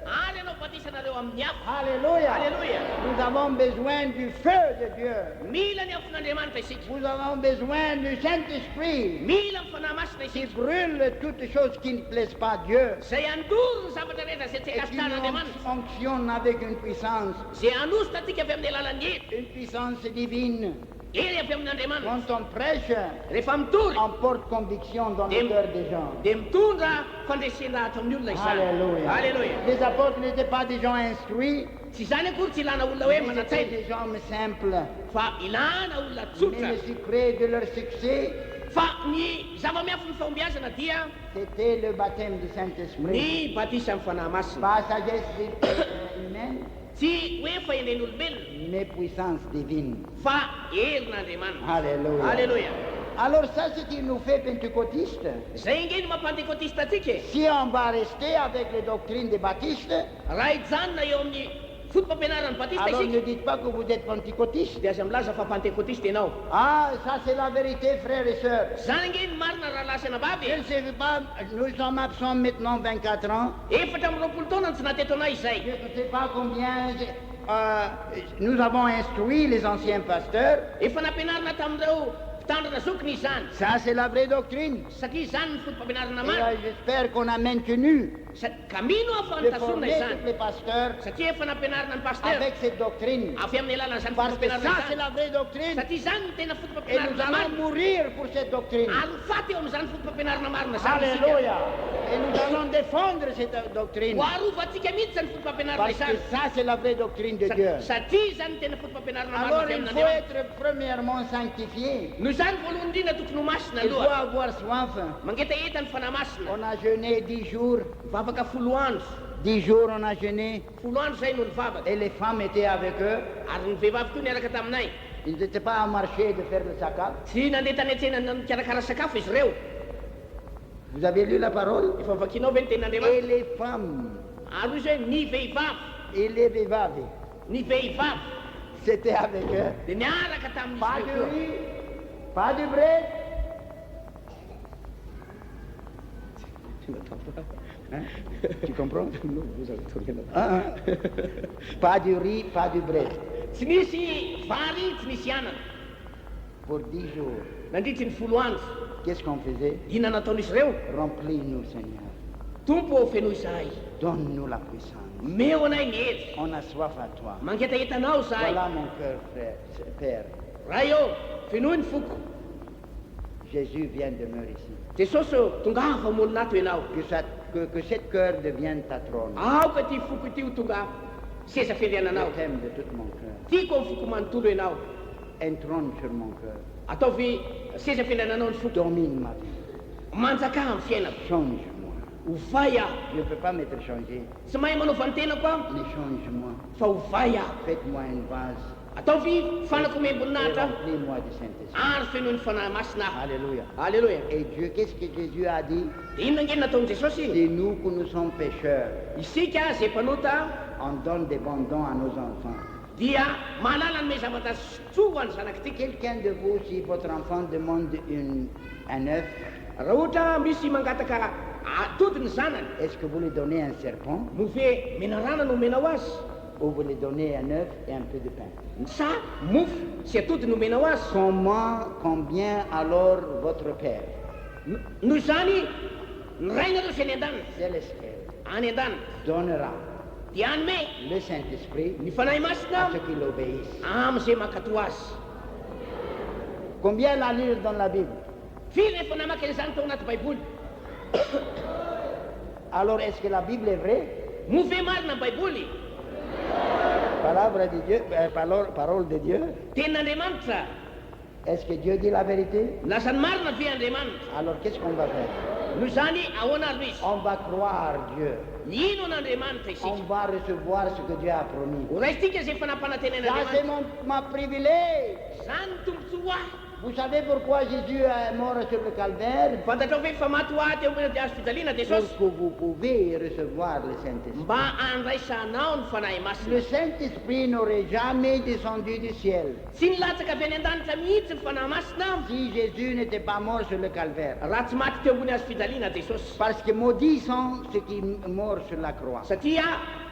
Speaker 2: ary anao batisanareo amin'ny afo
Speaker 1: Alléluia.
Speaker 2: alleluia
Speaker 1: Nous avons besoin du feu de Dieu.
Speaker 2: mila ny afon'andriamanitra isika
Speaker 1: Nous avons besoin du Saint-Esprit
Speaker 2: mila amin'ny fanahy masina
Speaker 1: qui
Speaker 2: isika
Speaker 1: brûle toutes les choses qui ne plaisent pas à Dieu
Speaker 2: zay andoro ny zavatra rehetra zay tsy
Speaker 1: et qui
Speaker 2: akastan'andriamanitra
Speaker 1: nous fonctionne avec une puissance,
Speaker 2: zay anositra atika avy amin'ny alalan'ny hery
Speaker 1: une puissance divine.
Speaker 2: hery avy amin'andriamanitra
Speaker 1: Quand on prêche,
Speaker 2: rehefa mitory
Speaker 1: on porte conviction dans le cœur des gens.
Speaker 2: dia mitondra fandresena-drato amin'ny olona izany
Speaker 1: Alléluia.
Speaker 2: alleluia
Speaker 1: Les apôtres n'étaient pas des gens instruits,
Speaker 2: tsy zany akory tsy ilana olona hoe
Speaker 1: mais ils étaient
Speaker 2: manatsaina
Speaker 1: des gens simples.
Speaker 2: fa ilana olona
Speaker 1: Mais
Speaker 2: tsotra
Speaker 1: le secret de leur succès,
Speaker 2: fa ny zava-miafo ny fahombiazana dia
Speaker 1: c'était le baptême du Saint-Esprit.
Speaker 2: ny batisa amin'ny fanahy masina
Speaker 1: Pas sagesse humaine,
Speaker 2: tsy hoe fa enen'olombelona
Speaker 1: mais puissance divine.
Speaker 2: fa herin'andriamanitra
Speaker 1: Alléluia.
Speaker 2: alleluia
Speaker 1: Alors ça, ce qui nous fait pentecôtistes.
Speaker 2: zay nge ny mampantekotista atika e
Speaker 1: Si on va rester avec les doctrines des baptistes,
Speaker 2: raha hijanona eo amin'ny fotom-pampianarany batista
Speaker 1: alors ne
Speaker 2: isika
Speaker 1: dites pas que vous êtes pentecôtistes.
Speaker 2: dia aza milaza fa pantekotista ianao
Speaker 1: Ah, ça c'est la vérité, frères et sœurs.
Speaker 2: zany nge ny marina raha lasana
Speaker 1: Je
Speaker 2: vavy
Speaker 1: ne sais pas, nous sommes absents maintenant 24 ans.
Speaker 2: efatra amin'ny roapolo taona ny tsy nateto anay izay
Speaker 1: Je ne sais pas combien nous avons instruit les anciens pasteurs.
Speaker 2: efa nampianarina tamin'ireo mpitandrina zokiny izany
Speaker 1: Ça c'est la vraie doctrine.
Speaker 2: satria zany ny fotom-pampianarana
Speaker 1: Et
Speaker 2: marina
Speaker 1: j'espère qu'on a maintenu
Speaker 2: ka mino aho fa
Speaker 1: de
Speaker 2: nitasonina
Speaker 1: former
Speaker 2: izany
Speaker 1: tous les pasteurs
Speaker 2: satria efa nampianarina ny pasteur
Speaker 1: avec cette doctrine.
Speaker 2: avy amin'ny alalan'izany
Speaker 1: Parce que
Speaker 2: fotom-pampianarana
Speaker 1: ça c'est
Speaker 2: izany
Speaker 1: la vraie doctrine.
Speaker 2: satria zany ny tena
Speaker 1: Et nous
Speaker 2: fotom-pampianarana
Speaker 1: allons
Speaker 2: marina
Speaker 1: mourir pour cette doctrine.
Speaker 2: arofaty eo amin'izany fotom-pampianarana marina zany isika
Speaker 1: Alléluia. Et nous allons défendre cette doctrine.
Speaker 2: ho arovantsika mihitsy zany fotom-pampianarana
Speaker 1: Parce que
Speaker 2: izany
Speaker 1: ça c'est la vraie doctrine de Dieu.
Speaker 2: satria zany ny tena fotom-pampianarana marina
Speaker 1: Alors
Speaker 2: avy
Speaker 1: il faut
Speaker 2: amin'andriamanitra
Speaker 1: être premièrement sanctifié.
Speaker 2: noho zany voalohany indrindra tokony ho masina
Speaker 1: Il faut
Speaker 2: aloha
Speaker 1: avoir soif.
Speaker 2: mangetaheta ny fanahy masina
Speaker 1: On a jeûné 10 jours.
Speaker 2: mivavaka folo andro
Speaker 1: 10 jours on a jeûné.
Speaker 2: folo andro zay no nivavaka
Speaker 1: Et les femmes étaient avec eux.
Speaker 2: ary ny vehivavy koa niaraka taminay
Speaker 1: Ils n'étaient pas à marcher de faire le sakat.
Speaker 2: tsy nandeha tany an-tsena nikarakara sakafo izy ireo
Speaker 1: Vous avez lu la parole?
Speaker 2: efa vakinao ve ny
Speaker 1: Et
Speaker 2: tenin'andriamanitra
Speaker 1: les femmes
Speaker 2: ary izy hoe ny vehivavy
Speaker 1: et les veuves,
Speaker 2: ny vehivavy
Speaker 1: c'était avec eux.
Speaker 2: dia niaraka
Speaker 1: Pas
Speaker 2: tamin'izy
Speaker 1: de
Speaker 2: ireo koa
Speaker 1: riz, pas de bread. Hein? Tu comprends? Ah, ah. Pas de riz, pas de bread.
Speaker 2: tsy nisy vary tsy nisy anana
Speaker 1: Pour 10 jours.
Speaker 2: nandritry ny folo andro
Speaker 1: Qu'est-ce qu'on faisait?
Speaker 2: inona nataon'izy ireo
Speaker 1: Remplis-nous, Seigneur.
Speaker 2: tompo fenoy zahay
Speaker 1: Donne-nous la puissance.
Speaker 2: meo anay ny hery
Speaker 1: On a soif à toi.
Speaker 2: mangetahetanao zahay
Speaker 1: Voilà mon cœur, frère, Père.
Speaker 2: raha eo fenoy ny foko
Speaker 1: Jésus vient demeurer ici.
Speaker 2: jesosy tonga fa molinato ianao
Speaker 1: Que cette cœur devienne ta trône.
Speaker 2: aoka ty foko ity ho tonga seza
Speaker 1: Je
Speaker 2: fiandriananao
Speaker 1: t'aime de tout mon cœur.
Speaker 2: tiako amin'ny foko manontolo ianao
Speaker 1: Un trône sur mon cœur.
Speaker 2: ataovy seza fiandriananao ny foko
Speaker 1: Domine ma vie.
Speaker 2: manjaka amin'ny fiainako
Speaker 1: Change-moi.
Speaker 2: hovay aho
Speaker 1: Je ne peux pas m'être changé.
Speaker 2: tsy mahay manaova ny tenako aho
Speaker 1: Mais change-moi.
Speaker 2: fa hovay aho
Speaker 1: Faites-moi une vase.
Speaker 2: ataovy fanako
Speaker 1: Et
Speaker 2: memboninaitra
Speaker 1: remplis-moi du Saint-Esprit.
Speaker 2: ary fenoy ny fanahy masina aho
Speaker 1: Alléluia.
Speaker 2: alleluia
Speaker 1: Et Dieu, qu'est-ce que Jésus a dit?
Speaker 2: dia inona nge nataony jesosy
Speaker 1: C'est nous que nous sommes pécheurs.
Speaker 2: isika zay mpanota
Speaker 1: On donne des bons dons à nos enfants.
Speaker 2: dia mahalala ny me zavatra tsoho any zanakitika
Speaker 1: Quelqu'un de vous, si votre enfant demande un œuf,
Speaker 2: raha ohatra misy mangataka atody ny zanany
Speaker 1: est-ce que vous lui donnez un serpent
Speaker 2: move menarana no omenao azy
Speaker 1: ou vous lui donnez un œuf et un peu de pain?
Speaker 2: sa mofo sy atody no omenao azy
Speaker 1: Combien alors votre Père
Speaker 2: noho izany ny rainareo zay ny an-danina
Speaker 1: céleste
Speaker 2: any an-danina
Speaker 1: donnera
Speaker 2: dia anyme
Speaker 1: le Saint-Esprit
Speaker 2: ny fanahy
Speaker 1: à
Speaker 2: masina
Speaker 1: ceux qui l'obéissent?
Speaker 2: am'izay mankato azy
Speaker 1: Combien la lire dans la Bible?
Speaker 2: firy efa namaky an'izany tao anaty baiboly
Speaker 1: Alors est-ce que la Bible est vraie?
Speaker 2: move marina ny baiboly
Speaker 1: Parole de Dieu, parole de Dieu.
Speaker 2: tenin'andriamanitra
Speaker 1: Est-ce que Dieu dit la vérité?
Speaker 2: lasany marina ve andriamanitra
Speaker 1: Alors qu'est-ce qu'on va faire?
Speaker 2: noho zany ahoana aloha izy
Speaker 1: On va croire Dieu.
Speaker 2: ino an'andriamanitra
Speaker 1: On
Speaker 2: isika
Speaker 1: va recevoir ce que Dieu a promis.
Speaker 2: ho raisitsika zay
Speaker 1: Ça, c'est
Speaker 2: fanampanantenan'andriamanitra
Speaker 1: ma privilège.
Speaker 2: zany tombontsoa ahy
Speaker 1: Vous savez pourquoi Jésus est mort sur le calvaire?
Speaker 2: fantatrao ve fa maty ho ahy teo de azo fijaliana
Speaker 1: Pour
Speaker 2: jesosy
Speaker 1: que vous pouvez recevoir le Saint-Esprit.
Speaker 2: mba andraisanao ny fanahy
Speaker 1: Le
Speaker 2: masina
Speaker 1: Saint-Esprit n'aurait jamais descendu du ciel
Speaker 2: tsy nilatsaka avy any an-danitra mihitsy ny fanahy masina
Speaker 1: si Jésus n'était pas mort sur le calvaire.
Speaker 2: raha tsy maty teo ambony azo fijaliana jesosy
Speaker 1: Parce que maudits sont ceux qui meurent sur la croix.
Speaker 2: satria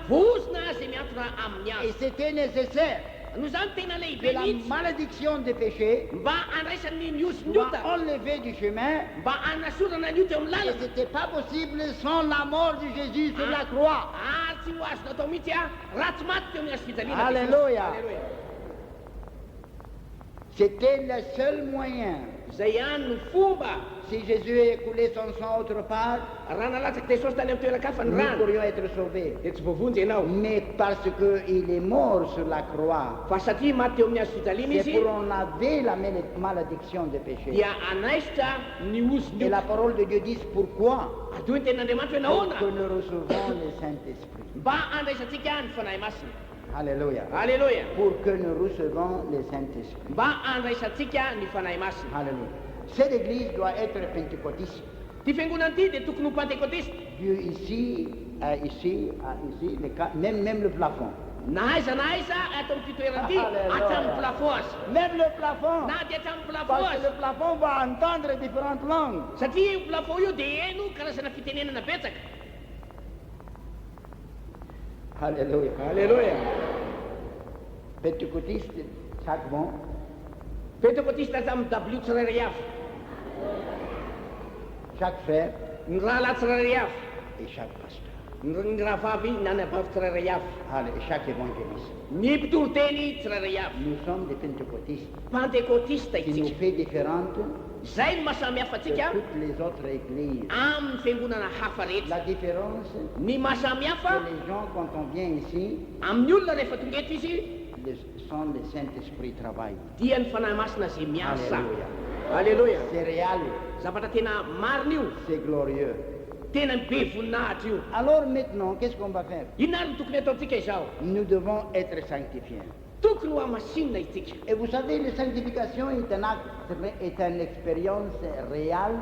Speaker 2: vozona zay miantona amin'ny
Speaker 1: Et
Speaker 2: azo
Speaker 1: c'était nécessaire
Speaker 2: no zany tena
Speaker 1: que
Speaker 2: lehibe
Speaker 1: la
Speaker 2: mihitsy
Speaker 1: malédiction des péchés
Speaker 2: mba andraisan'ny niosy
Speaker 1: soit
Speaker 2: niota
Speaker 1: enlevée du chemin.
Speaker 2: mba anasorana niota eo amin'ny
Speaker 1: Et
Speaker 2: lalana
Speaker 1: ce n'était pas possible sans la mort de Jésus sur la croix.
Speaker 2: ary tsy ho azona atao mihitsy a raha tsy maty teo amin'ny azo fijaliana
Speaker 1: Alléluia.
Speaker 2: Alléluia.
Speaker 1: C'était le seul moyen.
Speaker 2: zay ihany no fomba
Speaker 1: Si Jésus a écoulé son sang autre part,
Speaker 2: raha nalatsaky jesosy tany amin'ny toerakafa ny
Speaker 1: nous
Speaker 2: rano
Speaker 1: pourrions être sauvés.
Speaker 2: de tsy voavonjy ianao
Speaker 1: Mais parce qu'il est mort sur la croix,
Speaker 2: fa satria maty teo amin'ny azo fijaliana
Speaker 1: c'est
Speaker 2: izy
Speaker 1: pour enlever la malédiction des péchés.
Speaker 2: dia anaisitra ny ozy
Speaker 1: Et
Speaker 2: ny
Speaker 1: la parole de Dieu dit pourquoi?
Speaker 2: adoiny ten'andriamanitra hoe
Speaker 1: Pour
Speaker 2: nahoana
Speaker 1: que nous recevons le Saint-Esprit.
Speaker 2: mba andraisantsika ny fanahy masina
Speaker 1: Alléluia.
Speaker 2: alleluia
Speaker 1: Pour que nous recevons le Saint-Esprit.
Speaker 2: mba andraisantsika ny fanahy masina
Speaker 1: Alléluia. Cette église doit être pentecôtiste.
Speaker 2: ty fiangonana ty de tokony ho pentecôtiste
Speaker 1: Dieu ici, ici, même le plafond.
Speaker 2: na aiza ato amin'ity toerana ty
Speaker 1: Alléluia.
Speaker 2: hatramin'ny plafond azy
Speaker 1: Même le plafond.
Speaker 2: na dia hatramin'ny plafond
Speaker 1: Parce que
Speaker 2: azy
Speaker 1: le plafond va entendre différentes langues.
Speaker 2: satria io plafond io dia eno karazana fitenenana betsaka
Speaker 1: Alléluia.
Speaker 2: alleluia
Speaker 1: Pentecôtiste, chaque bon.
Speaker 2: pentecôtiste aza amin'ny w tsirairay avy
Speaker 1: Chaque frère
Speaker 2: ny rahalahy tsirairay avy
Speaker 1: et chaque pasteur.
Speaker 2: ny rahavavy nanabavy tsirairay avy
Speaker 1: Et chaque évangéliste.
Speaker 2: ny mpitoro teny tsirairay avy
Speaker 1: Nous sommes des pentecôtistes
Speaker 2: pentecôtiste
Speaker 1: qui nous
Speaker 2: itsika
Speaker 1: fait différentes
Speaker 2: zay no mahasamihafa
Speaker 1: de
Speaker 2: atsika
Speaker 1: toutes les autres églises.
Speaker 2: amin'ny fiangonana hafa rehetra
Speaker 1: La différence,
Speaker 2: ny mahasamihafa
Speaker 1: c'est les gens, quand on vient ici,
Speaker 2: amin'ny olona rehefa tonga eto izy
Speaker 1: sans le Saint-Esprit travaille.
Speaker 2: dia ny fanahy masina zay miasa
Speaker 1: Alléluia.
Speaker 2: alleluia
Speaker 1: C'est réel,
Speaker 2: zavatra tena marina io
Speaker 1: c'est glorieux.
Speaker 2: tena be voninahitra io
Speaker 1: Alors maintenant, qu'est-ce qu'on va faire?
Speaker 2: inona ary no tokony ataontsika izao
Speaker 1: Nous devons être sanctifiés.
Speaker 2: tokony ho amasinina itsika
Speaker 1: Et vous savez, la sanctification est un acte, est une expérience réelle,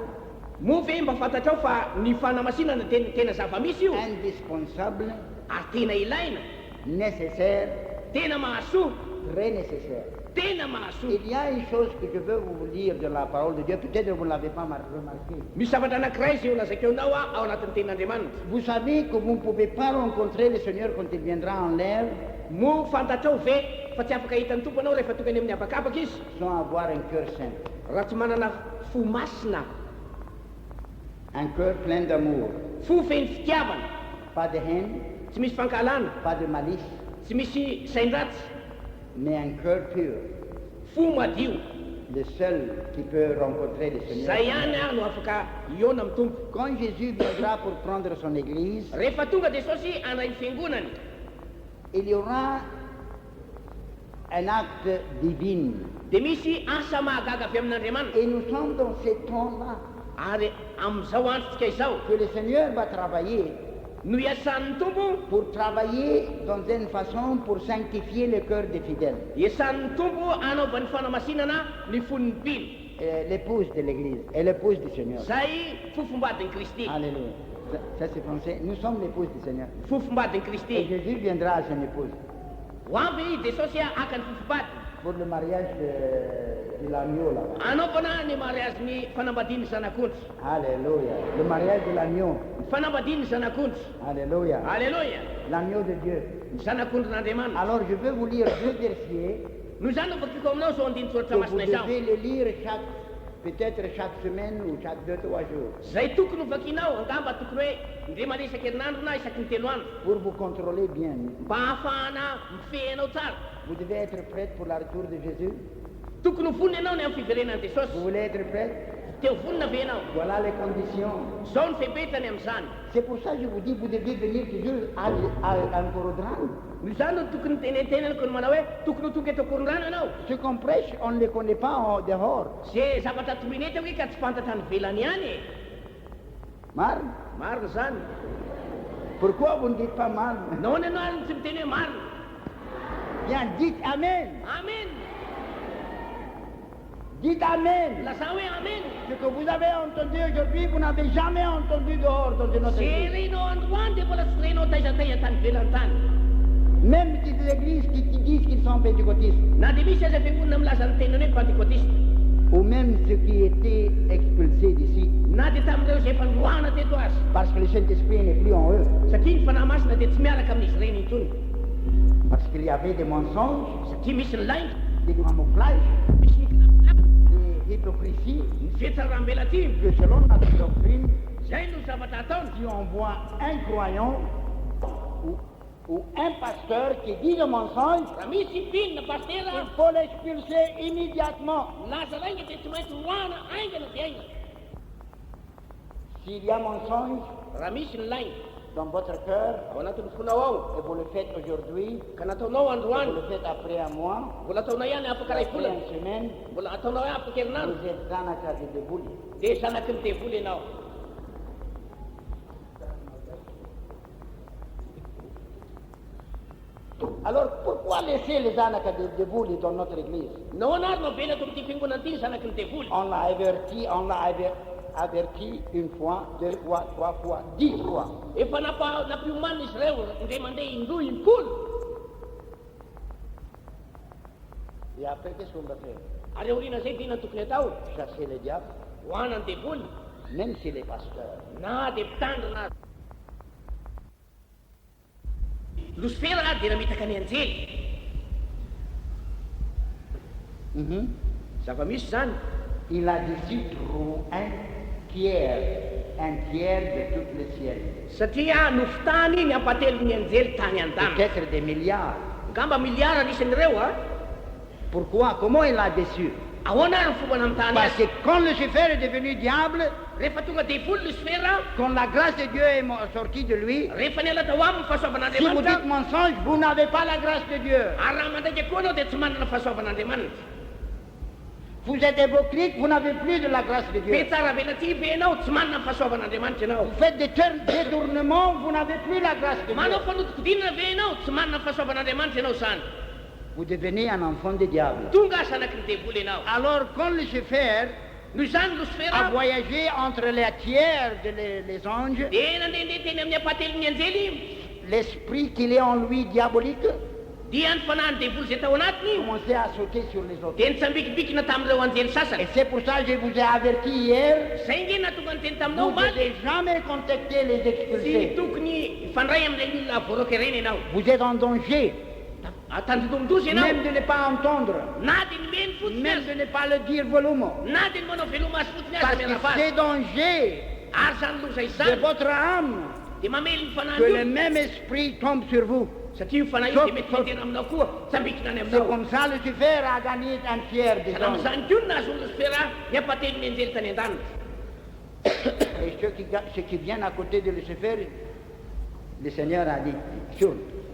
Speaker 2: moa ve mba fantatrao fa ny fanamasinana tena zava-misy io
Speaker 1: indispensable,
Speaker 2: ary tena ilaina
Speaker 1: nécessaire,
Speaker 2: tena mahasoa
Speaker 1: très nécessaire.
Speaker 2: tena mahasoa
Speaker 1: Il y a une chose que je veux vous lire de la parole de Dieu, peut-être que vous ne l'avez pas remarqué.
Speaker 2: misy zavatra anankiray zay olazakeo anao ao anatin'ny tenin'andriamanitra
Speaker 1: Vous savez que vous ne pouvez pas rencontrer le Seigneur quand il viendra en l'air
Speaker 2: mo fantatrao ve fa tsy afaka hitan'ny tompo anao rehefa tonga any amin'ny abakabaky izy
Speaker 1: sans avoir un cœur saint,
Speaker 2: raha tsy manana fo masina
Speaker 1: un cœur plein d'amour,
Speaker 2: fo feny fitiavana
Speaker 1: pas de haine,
Speaker 2: tsy misy fankalana
Speaker 1: pas de malice,
Speaker 2: tsy misy saindratsy
Speaker 1: mais un cœur pur.
Speaker 2: fo madio
Speaker 1: Le seul qui peut rencontrer le
Speaker 2: zay
Speaker 1: Seigneur.
Speaker 2: ihany a no afaka iona amin'ny tompo
Speaker 1: Quand Jésus viendra pour prendre son église,
Speaker 2: rehefa tonga jesosy anay fiangonany
Speaker 1: il y aura un acte divin.
Speaker 2: dia misy asa mahagaga avy amin'andriamanitra
Speaker 1: Et nous sommes dans ces temps-là
Speaker 2: ary amin'izao androtsika izao
Speaker 1: que le Seigneur va travailler
Speaker 2: no iasan'ny tompo
Speaker 1: pour travailler dans une façon pour sanctifier le cœur des fidèles.
Speaker 2: iasan'ny tompo anaovany fanamasinana ny fon'ny mpino
Speaker 1: L'épouse de l'église et l'épouse du Seigneur.
Speaker 2: zay fofombadiny kristy
Speaker 1: Alléluia. Ça c'est français. Nous sommes l'épouse du Seigneur.
Speaker 2: fofombadiny
Speaker 1: Et
Speaker 2: kristy
Speaker 1: Jésus viendra à son épouse
Speaker 2: ho avy jesosy a aka ny fofombadiny
Speaker 1: pour le mariage de l'agneau là-bas.
Speaker 2: anaovana ny mariazy-ny fanambadiany zanak'ondry
Speaker 1: Alléluia. Le mariage de l'agneau.
Speaker 2: ny fanambadiany zanak'ondry
Speaker 1: Alléluia.
Speaker 2: alleluia
Speaker 1: L'agneau de Dieu.
Speaker 2: ny zanak'ondrin'andriamanitra
Speaker 1: Alors je vais vous lire deux versets
Speaker 2: no zany no vakiko aminao zao andiny
Speaker 1: que
Speaker 2: soratra
Speaker 1: vous
Speaker 2: masina izao
Speaker 1: devez le lire peut-être chaque semaine ou chaque 2-3 jours
Speaker 2: zay tokony ho vakinao angamba tokony hoe indre mande isan-kerinandro na isaky ny telo andro
Speaker 1: pour vous contrôler bien.
Speaker 2: mba hahafahana mifehanao tsara
Speaker 1: Vous devez être prête pour le retour de Jésus.
Speaker 2: tokony ho vonina anao ny amin'ny fiverenan'i jesosy
Speaker 1: Vous voulez être prête?
Speaker 2: teo vonina ve anao
Speaker 1: Voilà les conditions.
Speaker 2: zao ny febetany amin'izany
Speaker 1: C'est pour ça que je vous dis, vous devez venir toujours à Ancorodran.
Speaker 2: no zany no tokony tenentenanako ny manao hoe tokony ho tonga eto korondrano ianao
Speaker 1: Ce qu'on prêche, on ne les connaît pas en dehors.
Speaker 2: zay zavatra toriny eto hoe ka tsy fantatra ny velany ihany e
Speaker 1: Marne?
Speaker 2: Marina zany.
Speaker 1: Pourquoi vous ne dites pas marne?
Speaker 2: Nahoana ianao tsy miteny hoe marina?
Speaker 1: Bien, dites Amen.
Speaker 2: Amen.
Speaker 1: Dites Amen.
Speaker 2: Lazao hoe amen.
Speaker 1: Ce que vous avez entendu aujourd'hui, vous n'avez jamais entendu dehors dans une autre
Speaker 2: Zay
Speaker 1: église.
Speaker 2: renao androany dia mbola tsy renao taizataiza tany velantany.
Speaker 1: Même des églises qui disent qu'ils sont pentecôtistes.
Speaker 2: Na dia misy aza fiangonana milaza ny tenany hoe pentecôtiste.
Speaker 1: Ou même ceux qui étaient expulsés d'ici.
Speaker 2: Na dia tamin'ireo izay efa noroana teto azy.
Speaker 1: Parce que le Saint-Esprit n'est plus en eux.
Speaker 2: Satria ny fanahy masina dia tsy miaraka amin'izy ireny intsony.
Speaker 1: Parce qu'il y avait des mensonges,
Speaker 2: Satria misy ny lainga,
Speaker 1: des camouflages,
Speaker 2: misy ny kinapilapa,
Speaker 1: des hypocrisies,
Speaker 2: ny fetsarambelaty.
Speaker 1: que selon notre doctrine,
Speaker 2: Zay no zavatra ataony.
Speaker 1: si on voit un croyant ou un pasteur qui dit le mensonge,
Speaker 2: Raha misy mpinina pastera,
Speaker 1: il faut l'expulser immédiatement.
Speaker 2: laza lainga dia tsy maintsy roana aingana dia aingana.
Speaker 1: S'il y a mensonge
Speaker 2: Raha misy ny lainga
Speaker 1: dans votre cœur,
Speaker 2: ao anatin'ny fonao ao,
Speaker 1: et vous le faites aujourd'hui,
Speaker 2: ka nataonao
Speaker 1: et
Speaker 2: androany,
Speaker 1: vous le faites après un mois,
Speaker 2: mbola ataonao ihany afaka ray
Speaker 1: après
Speaker 2: volana,
Speaker 1: une semaine,
Speaker 2: mbola ataonao hoe afaka herinandro,
Speaker 1: vous êtes dans la case de boule.
Speaker 2: dia zanaky ny devoly ianao.
Speaker 1: Alors pourquoi laisser les ânes de boule dans notre église?
Speaker 2: Nahoana ary mabena ato amin'ity fiangonana ity ny zanaky ny devoly?
Speaker 1: On l'a averti une fois, 2 fois, 3 fois, 10 fois.
Speaker 2: Efa nampiomanina izy ireo indray mandeha indroa impolo.
Speaker 1: Et après, qu'est-ce qu'on va faire?
Speaker 2: Ary aoriana zay dia inona tokony atao?
Speaker 1: Chasser le diable,
Speaker 2: Hoana ny devoly,
Speaker 1: même s'il est pasteur.
Speaker 2: na dia mpitandrina azy. Lucifera dia namitaka ny anjely. Zava-misy zany.
Speaker 1: Il a décidé un tiers de tout le ciel.
Speaker 2: Satria nofotany ny ampatelo ny anjely tany an-damy.
Speaker 1: Peut-être des milliards.
Speaker 2: Ngamba miliara anisan'ireo a.
Speaker 1: Pourquoi? Comment il a déçu?
Speaker 2: Ahoana ary ny fomba namitany
Speaker 1: Parce
Speaker 2: azy?
Speaker 1: que quand Lucifer est devenu diable,
Speaker 2: Rehefa tonga devoly Lucifera,
Speaker 1: quand la grâce de Dieu est sortie de lui,
Speaker 2: rehefa niala tao aminy
Speaker 1: si vous
Speaker 2: fahasoavan'Andriamanitra,
Speaker 1: dites mensonge, vous n'avez pas la grâce de Dieu.
Speaker 2: ary raha mandraika koa anao dia tsy manana fahasoavan'Andriamanitra.
Speaker 1: Vous êtes hypocrite, vous n'avez plus de la grâce de Dieu.
Speaker 2: Be tsara velaty ve ianao, tsy manana fahasoavan'Andriamanitra ianao.
Speaker 1: Vous faites des détournements, vous n'avez plus la grâce de Dieu.
Speaker 2: Manao fanodikodinana ve ianao, tsy manana fahasoavan'Andriamanitra ianao zany.
Speaker 1: Vous devenez un enfant du diable.
Speaker 2: Tonga zanaky ny devoly ianao.
Speaker 1: Alors, quand Lucifer
Speaker 2: Noho izany
Speaker 1: a
Speaker 2: Lucifera
Speaker 1: voyagé entre les tiers les anges,
Speaker 2: dia nandehandeha teny amin'ny apatelon'ny anjely,
Speaker 1: l'esprit qu'il est en lui diabolique
Speaker 2: dia ny fanahy ny devoly zay tao anatiny
Speaker 1: commençait à sauter sur les autres.
Speaker 2: dia nitsambikibikina tamin'ireo anjely
Speaker 1: Et
Speaker 2: sasany.
Speaker 1: c'est pour ça que je vous ai averti hier,
Speaker 2: Zay nge natonga ny teny taminao
Speaker 1: vous ne
Speaker 2: maty,
Speaker 1: devez jamais contacter les
Speaker 2: tsy
Speaker 1: expulsés.
Speaker 2: tokony ifandray amin'ilay olona voaroka ireny ianao.
Speaker 1: Vous êtes en danger,
Speaker 2: Tanjodomdozy ianao,
Speaker 1: même de ne pas entendre,
Speaker 2: na dia ny meny fotsiny
Speaker 1: même
Speaker 2: azy,
Speaker 1: de ne pas le dire volume.
Speaker 2: na dia ny manao veloma azy fotsiny
Speaker 1: Parce
Speaker 2: azy
Speaker 1: que
Speaker 2: miarafady.
Speaker 1: c'est danger
Speaker 2: Ary zany loza
Speaker 1: de
Speaker 2: izany
Speaker 1: votre âme
Speaker 2: dia mamely ny fanahy
Speaker 1: que le
Speaker 2: io,
Speaker 1: même esprit tombe sur vous.
Speaker 2: satria io fanahy io dia mety mitena aminao koa, tsambikina any
Speaker 1: C'est
Speaker 2: aminao.
Speaker 1: comme ça Lucifer a gagné un tiers des
Speaker 2: Sahala
Speaker 1: anges.
Speaker 2: amin'izany koa no nahazo Lucifera ny apatelon'ny anjely tany an-danitra.
Speaker 1: Et ceux qui viennent à côté de Lucifer, le Seigneur a dit, sur,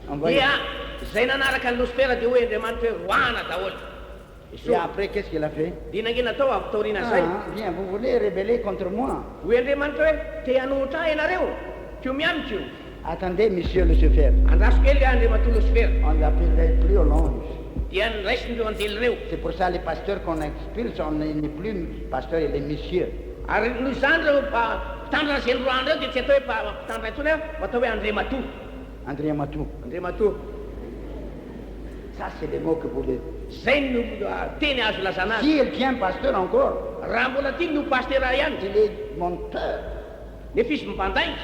Speaker 1: envoyez.
Speaker 2: Dia zay nanaraka ny Lucifera dia hoe Andriamanitra hoe roana daholo.
Speaker 1: Et après, qu'est-ce qu'il a fait?
Speaker 2: Dia nange natao avy taoriana zay.
Speaker 1: Viens, vous voulez rebeller contre moi.
Speaker 2: Hoe Andriamanitra hoe te hanohitra ahy ianareo, teo mianatra io.
Speaker 1: Attendez, monsieur Lucifer,
Speaker 2: Andraso kely Andriamatoa Lucifera.
Speaker 1: on ne l'appellerait plus au longe.
Speaker 2: Dia niraisindreo anjely ireo.
Speaker 1: C'est pour ça les pasteurs qu'on expulse, on n'est plus pasteur, il est monsieur.
Speaker 2: Ary noho izany reo mpitandrina zay ny roana reo dia tsy atao hoe mpitandrina intsony fa atao hoe Andriamatoa.
Speaker 1: André Matou.
Speaker 2: Andriamatoa.
Speaker 1: Ça, c'est les mots que vous dites.
Speaker 2: Zay no teny azo lazana azy.
Speaker 1: Si il tient pasteur encore,
Speaker 2: Raha mbola tiany no pastera ihany,
Speaker 1: il est monteur.
Speaker 2: nefa izy mimpandainga.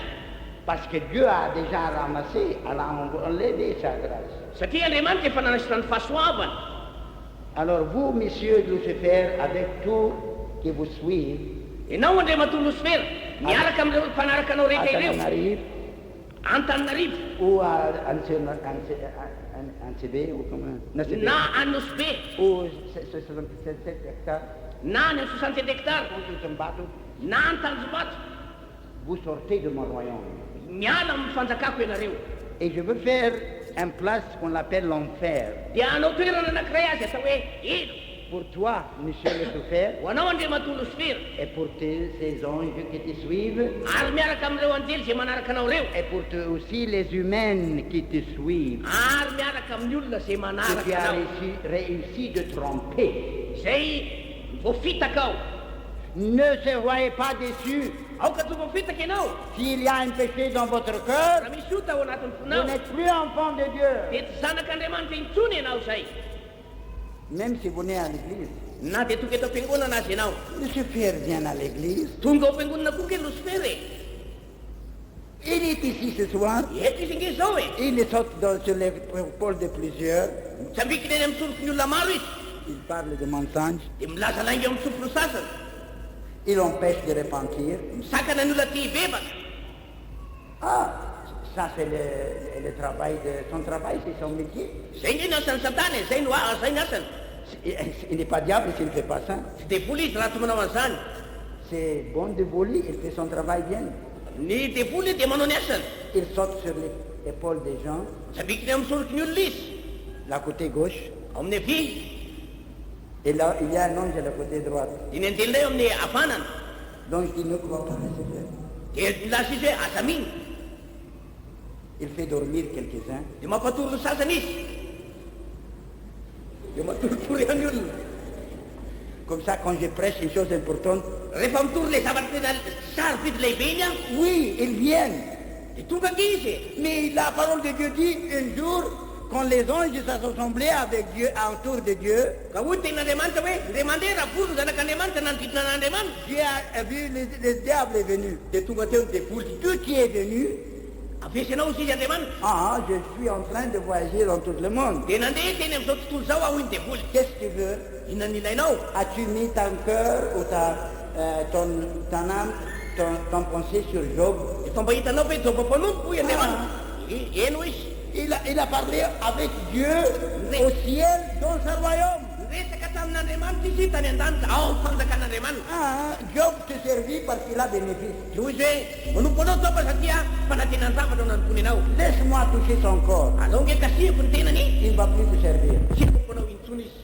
Speaker 1: Parce que Dieu a déjà ramassé, elle a enlevé sa grâce.
Speaker 2: Satria Andriamanitra efa nanasitra ny fahasoavana.
Speaker 1: Alors vous, monsieur Lucifer, avec tout qui vous suivent,
Speaker 2: Ianao Andriamatoa Lucifera, miaraka amin'ireo mpanaraka anao
Speaker 1: à
Speaker 2: rehetra ireo,
Speaker 1: Tananarive,
Speaker 2: Antananarivo,
Speaker 1: ou à Antibé, ou comment?
Speaker 2: na Anosbe,
Speaker 1: Ou 67 hectares,
Speaker 2: na ny 67 hectare,
Speaker 1: ou Tumbato,
Speaker 2: na ny Tanjobato,
Speaker 1: vous sortez de mon royaume.
Speaker 2: miala amin'ny fanjakako ianareo.
Speaker 1: Et je veux faire une place qu'on appelle l'enfer.
Speaker 2: Dia anao toerana anankiray azy atao hoe elo.
Speaker 1: pour toi, monsieur le sous-père,
Speaker 2: ho anao andriamatoa losifera
Speaker 1: et pour ces anges qui te suivent,
Speaker 2: ary miaraka amin'ireo anjely zay manaraka anao reo,
Speaker 1: et pour aussi les humains qui te suivent,
Speaker 2: ary miaraka amin'ny olona zay
Speaker 1: que
Speaker 2: manaraka
Speaker 1: tu as
Speaker 2: anao
Speaker 1: réussi de tromper.
Speaker 2: zay voafitaka ao.
Speaker 1: Ne se voyez pas déçus.
Speaker 2: Aoka tsy voafitaka ianao.
Speaker 1: S'il y a un péché dans votre cœur,
Speaker 2: Raha misy ota ao anatin'ny
Speaker 1: vous
Speaker 2: fonao
Speaker 1: n'êtes plus enfant de Dieu.
Speaker 2: dia tsy zanak'Andriamanitra intsony ianao zay.
Speaker 1: Même si vous venez à l'église.
Speaker 2: Na dia tonga eto am-piangonana azy ianao,
Speaker 1: Le sous-père vient à l'église.
Speaker 2: tonga ao am-piangonana koa ke losifera e.
Speaker 1: Il est ici ce soir.
Speaker 2: Eto izy nge zao e.
Speaker 1: Il saute sur l'épaule de plusieurs.
Speaker 2: Tsambikiny eny amin'ny sorofon'ny olona maro izy,
Speaker 1: Il parle de mensonges.
Speaker 2: dia milaza lainga amin'ny sofiny sasany,
Speaker 1: Il empêche de repentir.
Speaker 2: misakana ny olona tia hibebaka.
Speaker 1: Ah, ça c'est le travail de son travail, c'est son métier.
Speaker 2: Zay nge ny asan'ny satana e, zay no zay ny asany.
Speaker 1: Il n'est pas diable s'il ne fait pas ça.
Speaker 2: Tsy devoly izy raha tsy manao an'izany.
Speaker 1: C'est bon de voler, il fait son travail bien.
Speaker 2: Ny devoly dia manao ny asany.
Speaker 1: Il saute sur l'épaule des gens,
Speaker 2: Tsambikiny amin'ny sorokiny olona izy,
Speaker 1: la côté gauche,
Speaker 2: ao amin'ny havia,
Speaker 1: et là il y a un ange à la côté droite.
Speaker 2: dia ny anjelindray ao amin'ny havanana.
Speaker 1: Donc je dis ne crois pas à ce fait.
Speaker 2: Dia milaza izy hoe aza miny,
Speaker 1: Il fait dormir quelques-uns.
Speaker 2: dia mampatory ny sasany izy, dia matoritory ihany olona.
Speaker 1: Comme ça, quand je prêche une chose importante,
Speaker 2: Rehefa mitory le zavatra tena sarobidy lehibe iny aho,
Speaker 1: oui, ils viennent.
Speaker 2: dia tonga ange izy e.
Speaker 1: Mais la parole de Dieu dit un jour, quand les anges s'assemblaient avec Dieu, autour de Dieu,
Speaker 2: Ka hoy tenin'Andriamanitra hoe ndray mandeha raha volo ny zanak'Andriamanitra nanodidina an'Andriamanitra.
Speaker 1: Dieu a vu le diable est venu.
Speaker 2: Dia tonga teo ny devoly.
Speaker 1: Tout qui est venu,
Speaker 2: Avesinao izy Andriamanitra.
Speaker 1: ah, je suis en train de voyager dans tout le monde.
Speaker 2: Dia nandeha teny amin'izao tontolo zao aho iny devoly.
Speaker 1: Qu'est-ce que tu veux?
Speaker 2: Inona ny ilainao?
Speaker 1: As-tu mis ton cœur ou ton âme, ton pensée sur Job?
Speaker 2: Efa mba hitanao hoe joba mpanompo i Andriamanitra. Eno izy.
Speaker 1: Il a parlé avec Dieu au ciel dans sa royaume.
Speaker 2: Resaka tamin'Andriamanitra izy tany an-danitra ao amin'ny fanjakan'Andriamanitra.
Speaker 1: Ah, Job te servit parce qu'il a bénéfice.
Speaker 2: Dia izy hoe manompo anao joba satria fanantenany zavatra ao nanompony anao.
Speaker 1: Laisse-moi toucher son corps.
Speaker 2: Alao nge kasihako ny tenany.
Speaker 1: Il ne va plus te servir.
Speaker 2: Tsy tompo anao intsony izy.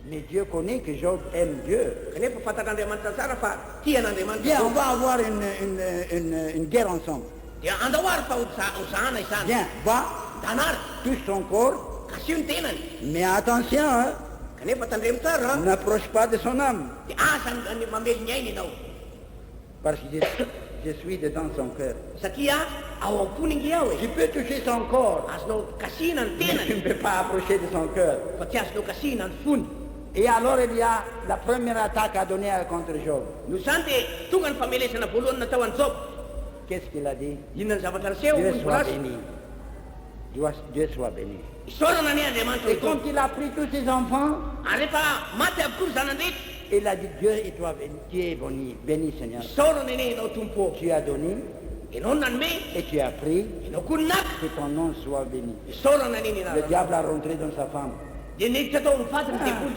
Speaker 1: Mais Dieu connaît que Job aime Dieu.
Speaker 2: Kanefa fantatr'Andriamanitra tsara fa tian'Andriamanitra.
Speaker 1: Viens, on va avoir une guerre ensemble.
Speaker 2: Dia andahoary fa hozahana izany.
Speaker 1: Viens, va,
Speaker 2: Tanara,
Speaker 1: touche son corps.
Speaker 2: kasio ny tenany.
Speaker 1: Mais attention, hein,
Speaker 2: Kanefa tandremo tsara.
Speaker 1: n'approche pas de son âme.
Speaker 2: Dia asa mamely ny ainy ianao.
Speaker 1: Parce que je suis dedans son cœur.
Speaker 2: Satria ao am-pony nge aho
Speaker 1: Tu
Speaker 2: e.
Speaker 1: peux toucher son corps,
Speaker 2: Azonao kasihina ny
Speaker 1: mais tu
Speaker 2: tenany
Speaker 1: ne peux pas approcher de son cœur.
Speaker 2: fa tsy azonao kasihina ny fony.
Speaker 1: Et alors il y a la première attaque à donner contre Job.
Speaker 2: Noho izany dia tonga ny famelesana voalohany natao any Job.
Speaker 1: Qu'est-ce qu'il a dit?
Speaker 2: Inona ny zavatra niseho
Speaker 1: Dieu
Speaker 2: ny
Speaker 1: soit
Speaker 2: volasy.
Speaker 1: béni. Dieu soit béni.
Speaker 2: Isaorana ny Andriamanitra
Speaker 1: Et
Speaker 2: ny
Speaker 1: quand
Speaker 2: Job.
Speaker 1: il a pris tous ses enfants,
Speaker 2: Ary rehefa maty avokoa ry zanandretra,
Speaker 1: il a dit Dieu est toi béni. Dieu est béni, béni Seigneur.
Speaker 2: isaorana ene ianao tompo.
Speaker 1: Tu as donné
Speaker 2: Ianao nanome,
Speaker 1: et tu as pris,
Speaker 2: ianao koa ny naka.
Speaker 1: que ton nom soit béni.
Speaker 2: Isaorana neny
Speaker 1: Le
Speaker 2: ianao.
Speaker 1: diable a rentré dans sa femme.
Speaker 2: Dia neditra tao ny fady ny devoly.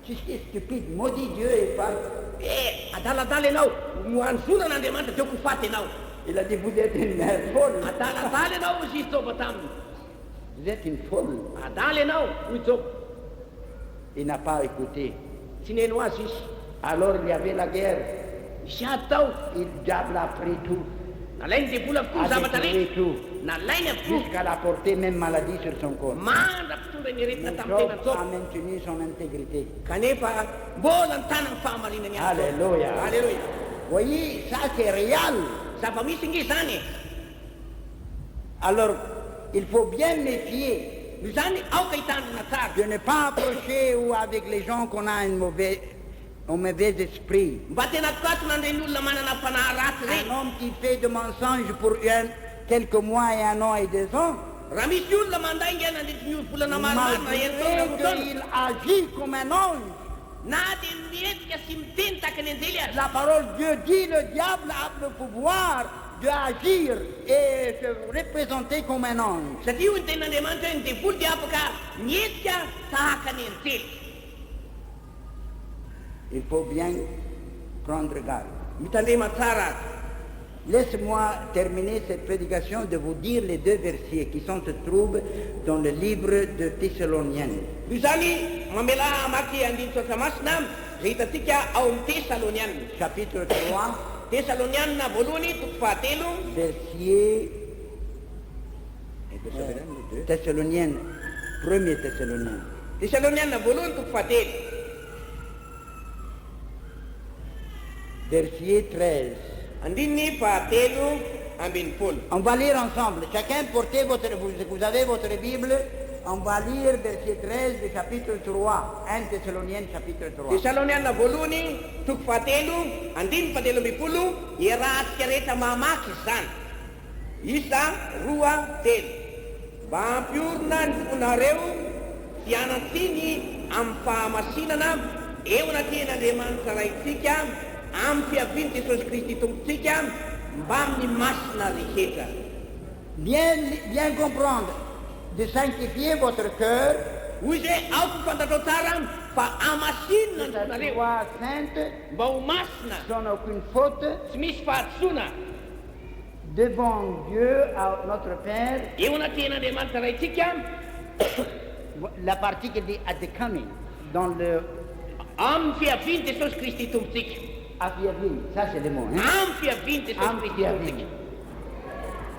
Speaker 1: Tu sais, stupide, maudit Dieu et parle.
Speaker 2: Adaladala ianao, anozoran'Andriamanitra teo kofaty ianao.
Speaker 1: Il a dit vous êtes une mère folle.
Speaker 2: Adaladala ianao izy izy Job taminy.
Speaker 1: Vous êtes une folle.
Speaker 2: Adala ianao, hoy Job.
Speaker 1: Il n'a pas écouté.
Speaker 2: Tsy neno azy izy.
Speaker 1: Alors il y avait la guerre.
Speaker 2: Misy ady tao.
Speaker 1: Le diable a pris tout,
Speaker 2: Nalainy devoly avokoa
Speaker 1: a
Speaker 2: ny zavatra
Speaker 1: détruit
Speaker 2: rehetra.
Speaker 1: tout,
Speaker 2: Nalainy avokoa.
Speaker 1: jusqu'à la porter même maladie sur son corps.
Speaker 2: Mandrapitonga ny aretina
Speaker 1: Mais
Speaker 2: tamin'ny
Speaker 1: Job
Speaker 2: tena Job.
Speaker 1: a maintenu son intégrité.
Speaker 2: Kanefa mbola ny tanany fahamarinany azy.
Speaker 1: Alléluia.
Speaker 2: Alléluia.
Speaker 1: Voyez, ça c'est réel.
Speaker 2: Zava-misy nge zany e.
Speaker 1: Alors, il faut bien méfier
Speaker 2: Noho izany aoka hitandrina tsara.
Speaker 1: de ne pas approcher ou avec les gens qu'on a un mauvais esprit.
Speaker 2: Mba tena tokatona an'ireny olona manana fanahy ratsy
Speaker 1: Un
Speaker 2: reny.
Speaker 1: homme qui fait de mensonges pour quelques mois et un an et 2 ans,
Speaker 2: Raha misy olona mandainga nandritra ny volana maromaro na
Speaker 1: malgré
Speaker 2: enitaona
Speaker 1: qu'il agit comme un ange,
Speaker 2: na dia mietrika sy miteny taka ny anjely azy.
Speaker 1: la parole de Dieu dit le diable a le pouvoir d'agir et se représenter comme un ange.
Speaker 2: Satria hoy ny tenin'Andriamanitra hoe ny devoly dia afaka mietrika tahaka ny anjely.
Speaker 1: Il faut bien prendre garde.
Speaker 2: Mitandrema tsara azy.
Speaker 1: Laisse-moi terminer cette prédication de vous dire les deux versets qui se trouvent dans le livre de Thessaloniens.
Speaker 2: Izany mamela amaky andiny tsotra masina zay hitantsika ao amin'ny Tesalonianina.
Speaker 1: Chapitre 3,
Speaker 2: Tesalonianina voalohany toko fahatelo.
Speaker 1: verset Thessaloniens, 1er Thessaloniens.
Speaker 2: Tesalonianina voalohany toko fahatelo.
Speaker 1: Verset 13.
Speaker 2: Andininy fahatelo ambin'ny folo.
Speaker 1: On va lire ensemble. Chacun portez vous avez votre Bible. On va lire verset 13 du chapitre 3. 1 Thessaloniens chapitre 3.
Speaker 2: Tesalonianina voalohany toko fahatelo andininy fahatelo ambin'ny folo. Iarahantsika rehetra mamaky izany. Isa roa telo. Mba hampiorina ny fonareo fianantsiny amin'ny fahamasinana eo anaten'Andriamanitra raitsika amin'ny fiaviany Jesosy Kristy tompontsika mba amin'ny masina rehetra.
Speaker 1: Bien comprendre, de sanctifier votre cœur,
Speaker 2: hoy zay aoko fantatrao tsara fa amasinina ny fonareo
Speaker 1: soit sainte,
Speaker 2: mba ho masina
Speaker 1: sans aucune faute,
Speaker 2: tsy misy fahatsoana
Speaker 1: devant Dieu, à notre Père.
Speaker 2: eo anaten'Andriamanitra raitsika.
Speaker 1: La partie qui dit at the coming, dans le
Speaker 2: amin'ny fiaviany Jesosy Kristy tompontsika.
Speaker 1: Aviaville, ça c'est le mot. Hein?
Speaker 2: Amin'ny fiaviany Jesosy Kristy tompontsika.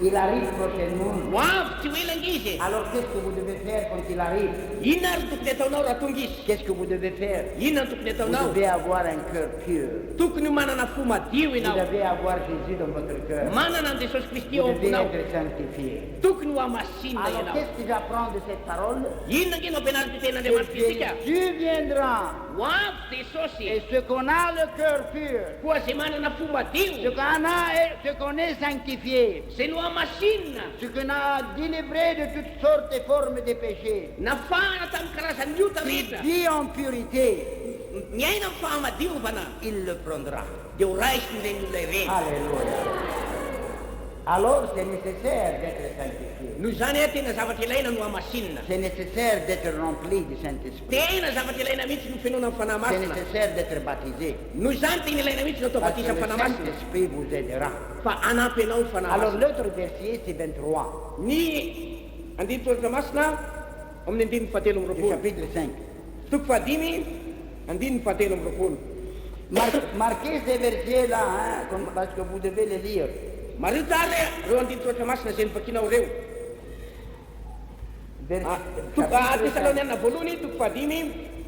Speaker 1: Il arrive prochainement.
Speaker 2: Ho avy tsy ho elanga izy.
Speaker 1: Alors qu'est-ce que vous devez faire quand il arrive?
Speaker 2: Inona ary tokony ataonao raha tonga izy?
Speaker 1: Qu'est-ce que vous devez faire?
Speaker 2: Inona ny tokony
Speaker 1: Vous
Speaker 2: ataonao?
Speaker 1: devez avoir un cœur pur.
Speaker 2: Tokony ho manana fo madio
Speaker 1: Vous
Speaker 2: ianao.
Speaker 1: devez avoir Jésus dans votre cœur.
Speaker 2: Manana an Jesosy Kristy
Speaker 1: Vous
Speaker 2: ao
Speaker 1: devez
Speaker 2: amponao.
Speaker 1: être sanctifié.
Speaker 2: Tokony ho amasinina
Speaker 1: Alors
Speaker 2: ianao.
Speaker 1: qu'est-ce que j'apprends de cette parole?
Speaker 2: Inona nge no ampianarity ten'Andriamanitra
Speaker 1: Que
Speaker 2: isika?
Speaker 1: Jésus viendra.
Speaker 2: Ho avy Jesosy.
Speaker 1: Et ce qu'on a le cœur pur,
Speaker 2: Koa zay manana fo madio.
Speaker 1: ce qu'on est sanctifié,
Speaker 2: Zay no amasinina.
Speaker 1: ce qu'on a délivré de toutes sortes et formes de péchés,
Speaker 2: Nafahana tamin'ny karazany liota
Speaker 1: qui
Speaker 2: rehetra.
Speaker 1: vit en purité,
Speaker 2: Miaina amin'ny fahamadiovana.
Speaker 1: il le prendra.
Speaker 2: Dia ho raisiny ireny olona ireny.
Speaker 1: Alléluia. Alors c'est nécessaire d'être sanctifié.
Speaker 2: Noho izany tena zavatra ilaina no amasinina.
Speaker 1: C'est nécessaire d'être rempli du Saint-Esprit.
Speaker 2: Tena zavatra ilaina mihitsy no fenoana amin'ny fanahy
Speaker 1: C'est
Speaker 2: masina.
Speaker 1: nécessaire d'être baptisé.
Speaker 2: Noho izany tena ilaina mihitsy no atao
Speaker 1: Parce que
Speaker 2: batisa
Speaker 1: le
Speaker 2: amin'ny fanahy masina.
Speaker 1: Saint-Esprit vous aidera.
Speaker 2: Fa anampy ianao ny fanahy
Speaker 1: Alors
Speaker 2: masina.
Speaker 1: l'autre verset c'est 23
Speaker 2: Ny andiny tsoratra masina amin'ny andininy fahatelo amby
Speaker 1: du
Speaker 2: roapolo.
Speaker 1: chapitre 5.
Speaker 2: Toko fahadimy andininy fahatelo amby roapolo.
Speaker 1: Marquez ces versets-là, hein, parce que vous devez les lire.
Speaker 2: Mareo tsara reo andiny tsoratra masina zay nivakinao reo. Tesalonianina voalohany toko fahadimy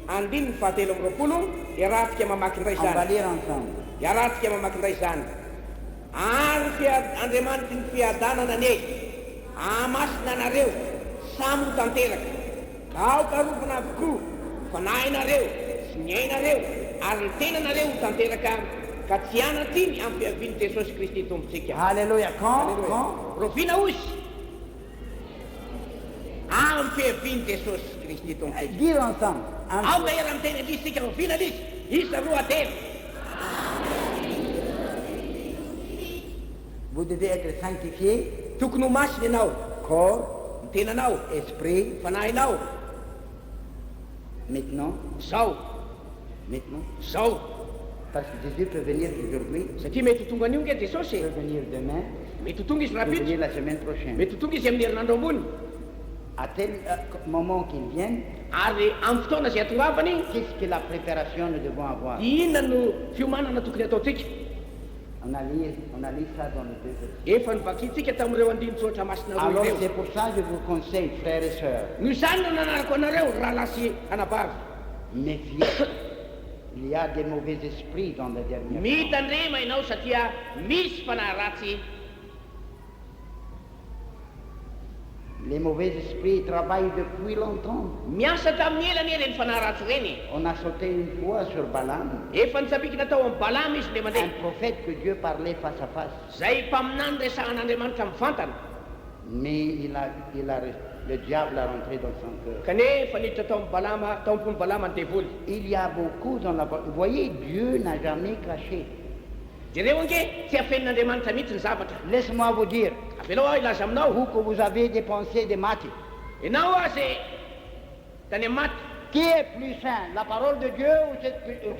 Speaker 2: andininy fahatelo amby roapolo. Iarahantsika mamaky indray
Speaker 1: On va
Speaker 2: izany.
Speaker 1: lire ensemble.
Speaker 2: Iarahantsika mamaky indray izany. Ary Andriamanitra ny fiadanana ane amasina anareo samy ho tanteraka. Kaokarovana avokoa fanahinareo sy ny ainareo ary ny tenanareo ho tanteraka ka tsy anatiny amin'ny fiaviany Jesosy Kristy tompontsika.
Speaker 1: Alléluia. Quand
Speaker 2: Rovina osy amin'ny fiaviany Jesosy Kristy tompontsika.
Speaker 1: Dire ensemble.
Speaker 2: Ao nga era miteny lisika rovina lisy isa roa telo.
Speaker 1: Vous devez être sanctifié,
Speaker 2: Tokony ho masina ianao
Speaker 1: corps,
Speaker 2: ny tenanao
Speaker 1: esprit,
Speaker 2: fanahinao
Speaker 1: maintenant,
Speaker 2: zao zao
Speaker 1: parce que Jésus peut venir aujourd'hui,
Speaker 2: satria mety ho tonga an'io nge
Speaker 1: il
Speaker 2: Jesosy
Speaker 1: peut venir demain,
Speaker 2: mety ho tonga izy
Speaker 1: il peut venir
Speaker 2: rapitra
Speaker 1: la semaine prochaine.
Speaker 2: mety ho tonga izy amin'ny herinandro ambony
Speaker 1: À tel moment qu'il vienne,
Speaker 2: ary amin'ny fotoana zay atongavany
Speaker 1: qu'est-ce que la préparation nous devons avoir?
Speaker 2: inona no fiomanana tokony ataotsika.
Speaker 1: On a lu ça dans le deux versets.
Speaker 2: Efa nivakitsika tamin'ireo andiny tsotra masina roa
Speaker 1: Alors
Speaker 2: ireo.
Speaker 1: c'est pour ça que je vous conseille, frères et sœurs,
Speaker 2: Noho izany no nanarako anareo rahalahy sy anabavy,
Speaker 1: méfiez. Il y a des mauvais esprits dans les derniers temps.
Speaker 2: mitandrema ianao satria misy fanahy ratsy.
Speaker 1: Les mauvais esprits travaillent depuis longtemps.
Speaker 2: Miasa tamin'ny elany reny fanahy ratsy reny.
Speaker 1: On a sauté une fois sur Balaam,
Speaker 2: Efa nitsapikina tao amin'ny Balama izy le
Speaker 1: un
Speaker 2: mandeha,
Speaker 1: prophète que Dieu parlait face à face.
Speaker 2: zay mpaminany resahan'Andriamanitra mivantana.
Speaker 1: Mais le diable a rentré dans son cœur.
Speaker 2: Kanefa niditra tao amin'ny Balama, tao amin'ny Balama ny devoly.
Speaker 1: Il y a beaucoup dans la... Vous voyez, Dieu n'a jamais caché.
Speaker 2: Jereo ange tsy afenin'Andriamanitra mihitsy ny zavatra.
Speaker 1: Laisse-moi vous dire,
Speaker 2: Avelao aho ilaza aminao,
Speaker 1: vous que vous avez des pensées de maths,
Speaker 2: ianao aho zay tany amin'ny maty,
Speaker 1: qui est plus saint, la parole de Dieu ou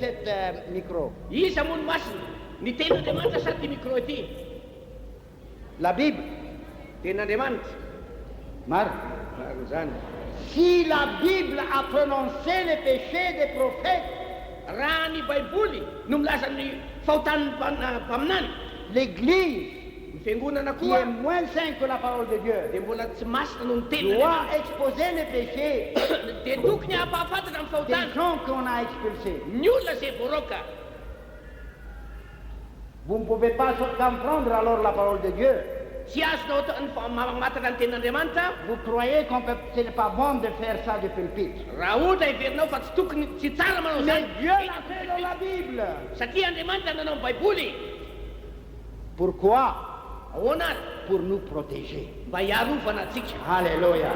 Speaker 1: cette micro?
Speaker 2: isa mono masina ny ten'Andriamanitra sa ty micro ity?
Speaker 1: La Bible.
Speaker 2: Tenin'andriamanitra.
Speaker 1: Marc.
Speaker 2: Marina zany.
Speaker 1: Si la Bible a prononcé les péchés des prophètes,
Speaker 2: raha ny baiboly no milaza ny fahotan'ny mpaminany,
Speaker 1: l'Église,
Speaker 2: ny fiangonana
Speaker 1: qui
Speaker 2: koa
Speaker 1: est moins sainte que la parole de Dieu,
Speaker 2: dia mbola tsy masina no ny teniny
Speaker 1: doit exposer les péchés
Speaker 2: dia tokony hampahafantatra amin'ny
Speaker 1: des
Speaker 2: fahotana
Speaker 1: gens qu'on a expulsés.
Speaker 2: ny olona zay voaroka.
Speaker 1: Vous ne pouvez pas comprendre alors la parole de Dieu.
Speaker 2: Tsy azonao mamatatra ny tenin'andriamanitra
Speaker 1: Vous croyez qu'on peut, ce n'est pas bon de faire ça du pulpit.
Speaker 2: raha ohatra hiverinao fa tsy tokony tsy tsara manao
Speaker 1: Mais
Speaker 2: zany
Speaker 1: Dieu l'a fait dans la Bible.
Speaker 2: satria andriamanitra nanao ny baiboly.
Speaker 1: Pourquoi?
Speaker 2: Ahoana ary?
Speaker 1: Pour nous protéger.
Speaker 2: Mba hiarovana antsika,
Speaker 1: Alléluia.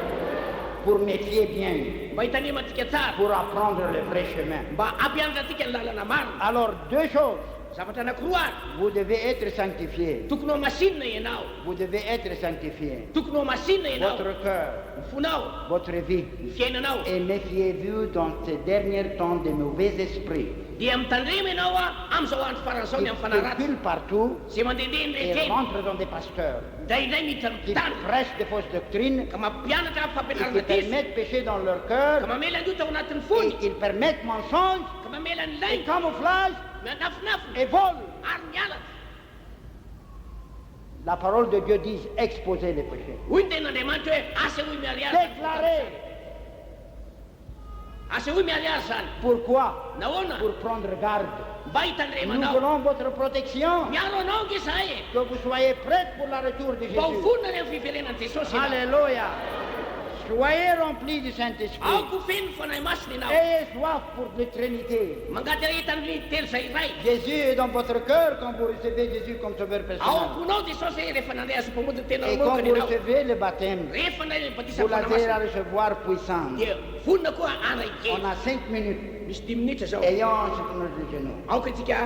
Speaker 1: Pour méfier bien.
Speaker 2: mba hitanima antsika tsara,
Speaker 1: Pour apprendre le vrai chemin.
Speaker 2: mba ampianatra antsika ny lalana marina.
Speaker 1: Alors, deux choses.
Speaker 2: Zavatra anankiroa ary,
Speaker 1: Vous devez être sanctifié.
Speaker 2: tokony ho masinina ianao,
Speaker 1: Vous devez être sanctifié.
Speaker 2: tokony ho masinina ianao,
Speaker 1: Votre cœur,
Speaker 2: ny fonao,
Speaker 1: votre vie.
Speaker 2: ny fiainanao.
Speaker 1: Et méfiez-vous dans ces derniers temps des mauvais esprits
Speaker 2: Dia mitandrema ianao amin'izao andro faran'izao
Speaker 1: qui
Speaker 2: ny amin'ny fanaratsy
Speaker 1: circulent partout
Speaker 2: zay mandehandeha ny
Speaker 1: et
Speaker 2: rehetra
Speaker 1: rentrent dans des pasteurs
Speaker 2: indraindray miditra
Speaker 1: qui
Speaker 2: mitany
Speaker 1: prêchent des fausses doctrines
Speaker 2: ka mampianatra
Speaker 1: et qui
Speaker 2: fampianarana diso,
Speaker 1: permettent péché dans leur
Speaker 2: ka
Speaker 1: cœur
Speaker 2: mamela andota ao anatin'ny
Speaker 1: et
Speaker 2: fony,
Speaker 1: qu'ils permettent mensonges
Speaker 2: ka mamela ny
Speaker 1: et
Speaker 2: lainy,
Speaker 1: camouflage
Speaker 2: nafinafina
Speaker 1: et volent.
Speaker 2: ary mialatra.
Speaker 1: La parole de Dieu dit exposer les péchés.
Speaker 2: Hoy ny ten'andriamanitra hoe asa hoy miariary,
Speaker 1: Déclarer.
Speaker 2: asa hoy miariary zany.
Speaker 1: Pourquoi?
Speaker 2: Nahoana?
Speaker 1: Pour prendre garde.
Speaker 2: Mba
Speaker 1: Nous
Speaker 2: hitandremanao,
Speaker 1: voulons votre protection.
Speaker 2: miaro anao nge zahay,
Speaker 1: Que vous soyez prêts pour le retour de
Speaker 2: mba ho
Speaker 1: Jésus.
Speaker 2: vonona ny amin'ny fiverenan'i Jesosy ianao.
Speaker 1: Alléluia. Soyez remplis du Saint-Esprit.
Speaker 2: Aoko feno fanahy masina ianao,
Speaker 1: Ayez soif pour l'éternité.
Speaker 2: mangady rehetan'ny telo zay iray.
Speaker 1: Jésus est dans votre cœur quand vous recevez Jésus comme sauveur
Speaker 2: Ao
Speaker 1: personnel.
Speaker 2: amponao Jesosy rehefa nandray azo mpamody tena
Speaker 1: Et quand
Speaker 2: manokana
Speaker 1: vous
Speaker 2: ianao,
Speaker 1: recevez le baptême,
Speaker 2: rehefa ndray ny batisa
Speaker 1: vous l'avez à
Speaker 2: fanamasina
Speaker 1: recevoir puissant.
Speaker 2: dia vonona koa aray
Speaker 1: On
Speaker 2: kely.
Speaker 1: a 5 minutes.
Speaker 2: Misy 10 minitra zao,
Speaker 1: Ayons ce que nous disons.
Speaker 2: aoka antsika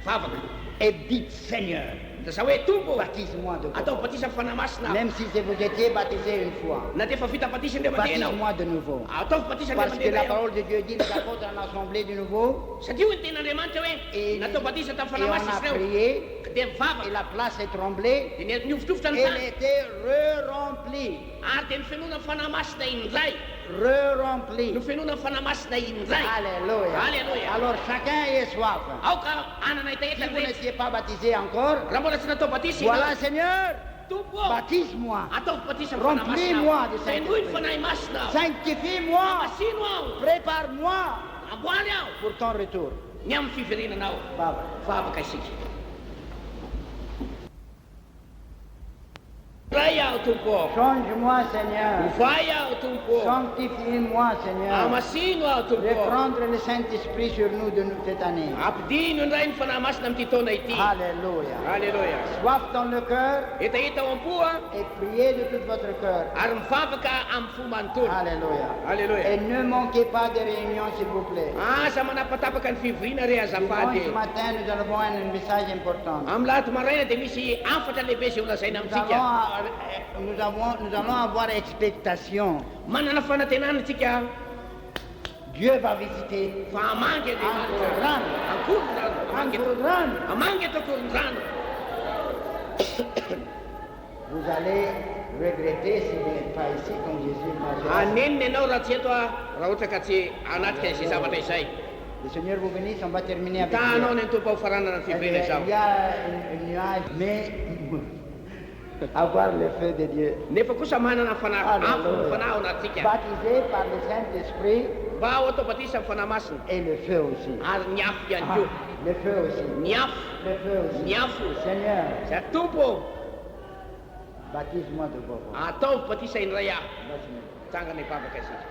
Speaker 2: vavaka
Speaker 1: Et dites Seigneur,
Speaker 2: da za hoe tompo
Speaker 1: baptise-moi de
Speaker 2: atao
Speaker 1: nouveau.
Speaker 2: batisa fanahy masina,
Speaker 1: Même si vous étiez baptisé une fois,
Speaker 2: na dia efa vita batisa indray mandeha ianao,
Speaker 1: baptise-moi de nouveau.
Speaker 2: ataovy batisa indray
Speaker 1: Parce que
Speaker 2: mandeha
Speaker 1: la
Speaker 2: ianao.
Speaker 1: parole de Dieu dit les apôtres en assemblée de nouveau.
Speaker 2: Satria hoy ny ten'andriamanitra
Speaker 1: Et,
Speaker 2: hoe natao batisa tamin'ny
Speaker 1: et
Speaker 2: fanahy
Speaker 1: on
Speaker 2: masina
Speaker 1: a
Speaker 2: izy ireo,
Speaker 1: prié
Speaker 2: dia
Speaker 1: et
Speaker 2: mivavaka
Speaker 1: la place est tremblée.
Speaker 2: dia niovitrovotra ny
Speaker 1: Elle
Speaker 2: tany,
Speaker 1: était re-remplie.
Speaker 2: ary dia ny fenona fanahy masina indray,
Speaker 1: Re-remplie.
Speaker 2: no fenona fanahy masina indray.
Speaker 1: Alléluia.
Speaker 2: Alléluia.
Speaker 1: Alors chacun ait soif.
Speaker 2: Aoka anana
Speaker 1: Si
Speaker 2: itaeta
Speaker 1: vous
Speaker 2: rehetra,
Speaker 1: n'étiez pas baptisé encore,
Speaker 2: raha mbola tsy natao batisa
Speaker 1: voilà
Speaker 2: ianao,
Speaker 1: Seigneur,
Speaker 2: tompo
Speaker 1: baptise-moi,
Speaker 2: ataovy batisa ny fanahy
Speaker 1: Remplis-moi de
Speaker 2: masina,
Speaker 1: Saint-Esprit.
Speaker 2: fenoy ny fanahy masina,
Speaker 1: sanctifie-moi,
Speaker 2: masino aho,
Speaker 1: prépare-moi
Speaker 2: amboary aho
Speaker 1: pour ton retour.
Speaker 2: ny amin'ny fiverenanao.
Speaker 1: Baba.
Speaker 2: Vavaka isika. Ray aho tompo,
Speaker 1: Change-moi Seigneur,
Speaker 2: ovay aho tompo,
Speaker 1: sanctifie-moi Seigneur,
Speaker 2: amasino aho
Speaker 1: de
Speaker 2: tompo,
Speaker 1: prendre le Saint-Esprit sur nous de nous cette année.
Speaker 2: ampidino indray ny fanahy masina amin'ity taona ity.
Speaker 1: Alléluia.
Speaker 2: Alléluia.
Speaker 1: Soif dans le cœur
Speaker 2: Hetaheta ao am-poa
Speaker 1: et priez de tout votre cœur.
Speaker 2: ary mivavaka amin'ny fo manontolo.
Speaker 1: Alléluia.
Speaker 2: Alléluia.
Speaker 1: Et ne manquez pas de réunion s'il vous plaît.
Speaker 2: Asa manapatapaka ny fivoriana re azafady.
Speaker 1: Dimanche matin, nous allons voir un message important.
Speaker 2: Amin'ny lahady maraina dia misy afatra lehibe zay olazaina amintsika.
Speaker 1: Nous allons avoir expectation.
Speaker 2: Manana fanantenana tsika,
Speaker 1: Dieu va visiter.
Speaker 2: fa hamangy
Speaker 1: Ankoran.
Speaker 2: Andriamanitra,
Speaker 1: Ankoran.
Speaker 2: hamangy eto akorondrano.
Speaker 1: Vous allez regretter si vous n'êtes pas ici comme Jésus m'a dit.
Speaker 2: Aneniny ianao raha tsy eto raha ohatra ka tsy anatika izay zavatra izay.
Speaker 1: Le Seigneur vous bénisse, on va terminer avec
Speaker 2: Tahanao
Speaker 1: Dieu.
Speaker 2: ny tompo faranana ny fiverena
Speaker 1: Il
Speaker 2: zao.
Speaker 1: y a un nuage, mais avoir le feu de Dieu.
Speaker 2: Nefa kosa manana fanahy afo ny
Speaker 1: Alléluia.
Speaker 2: fanahy ao anatsika.
Speaker 1: Baptisé par le Saint-Esprit
Speaker 2: Mba ho atao batisa amin'ny fanahy masina
Speaker 1: et le feu aussi.
Speaker 2: ary ny afo ihany
Speaker 1: Ah,
Speaker 2: koa.
Speaker 1: le feu aussi.
Speaker 2: Ny afo,
Speaker 1: Le feu aussi.
Speaker 2: ny afo.
Speaker 1: Seigneur,
Speaker 2: Za tompo,
Speaker 1: baptise-moi de nouveau.
Speaker 2: ataovy batisa indray aho.
Speaker 1: Baptise-moi.
Speaker 2: Tsangana hivavaka isika.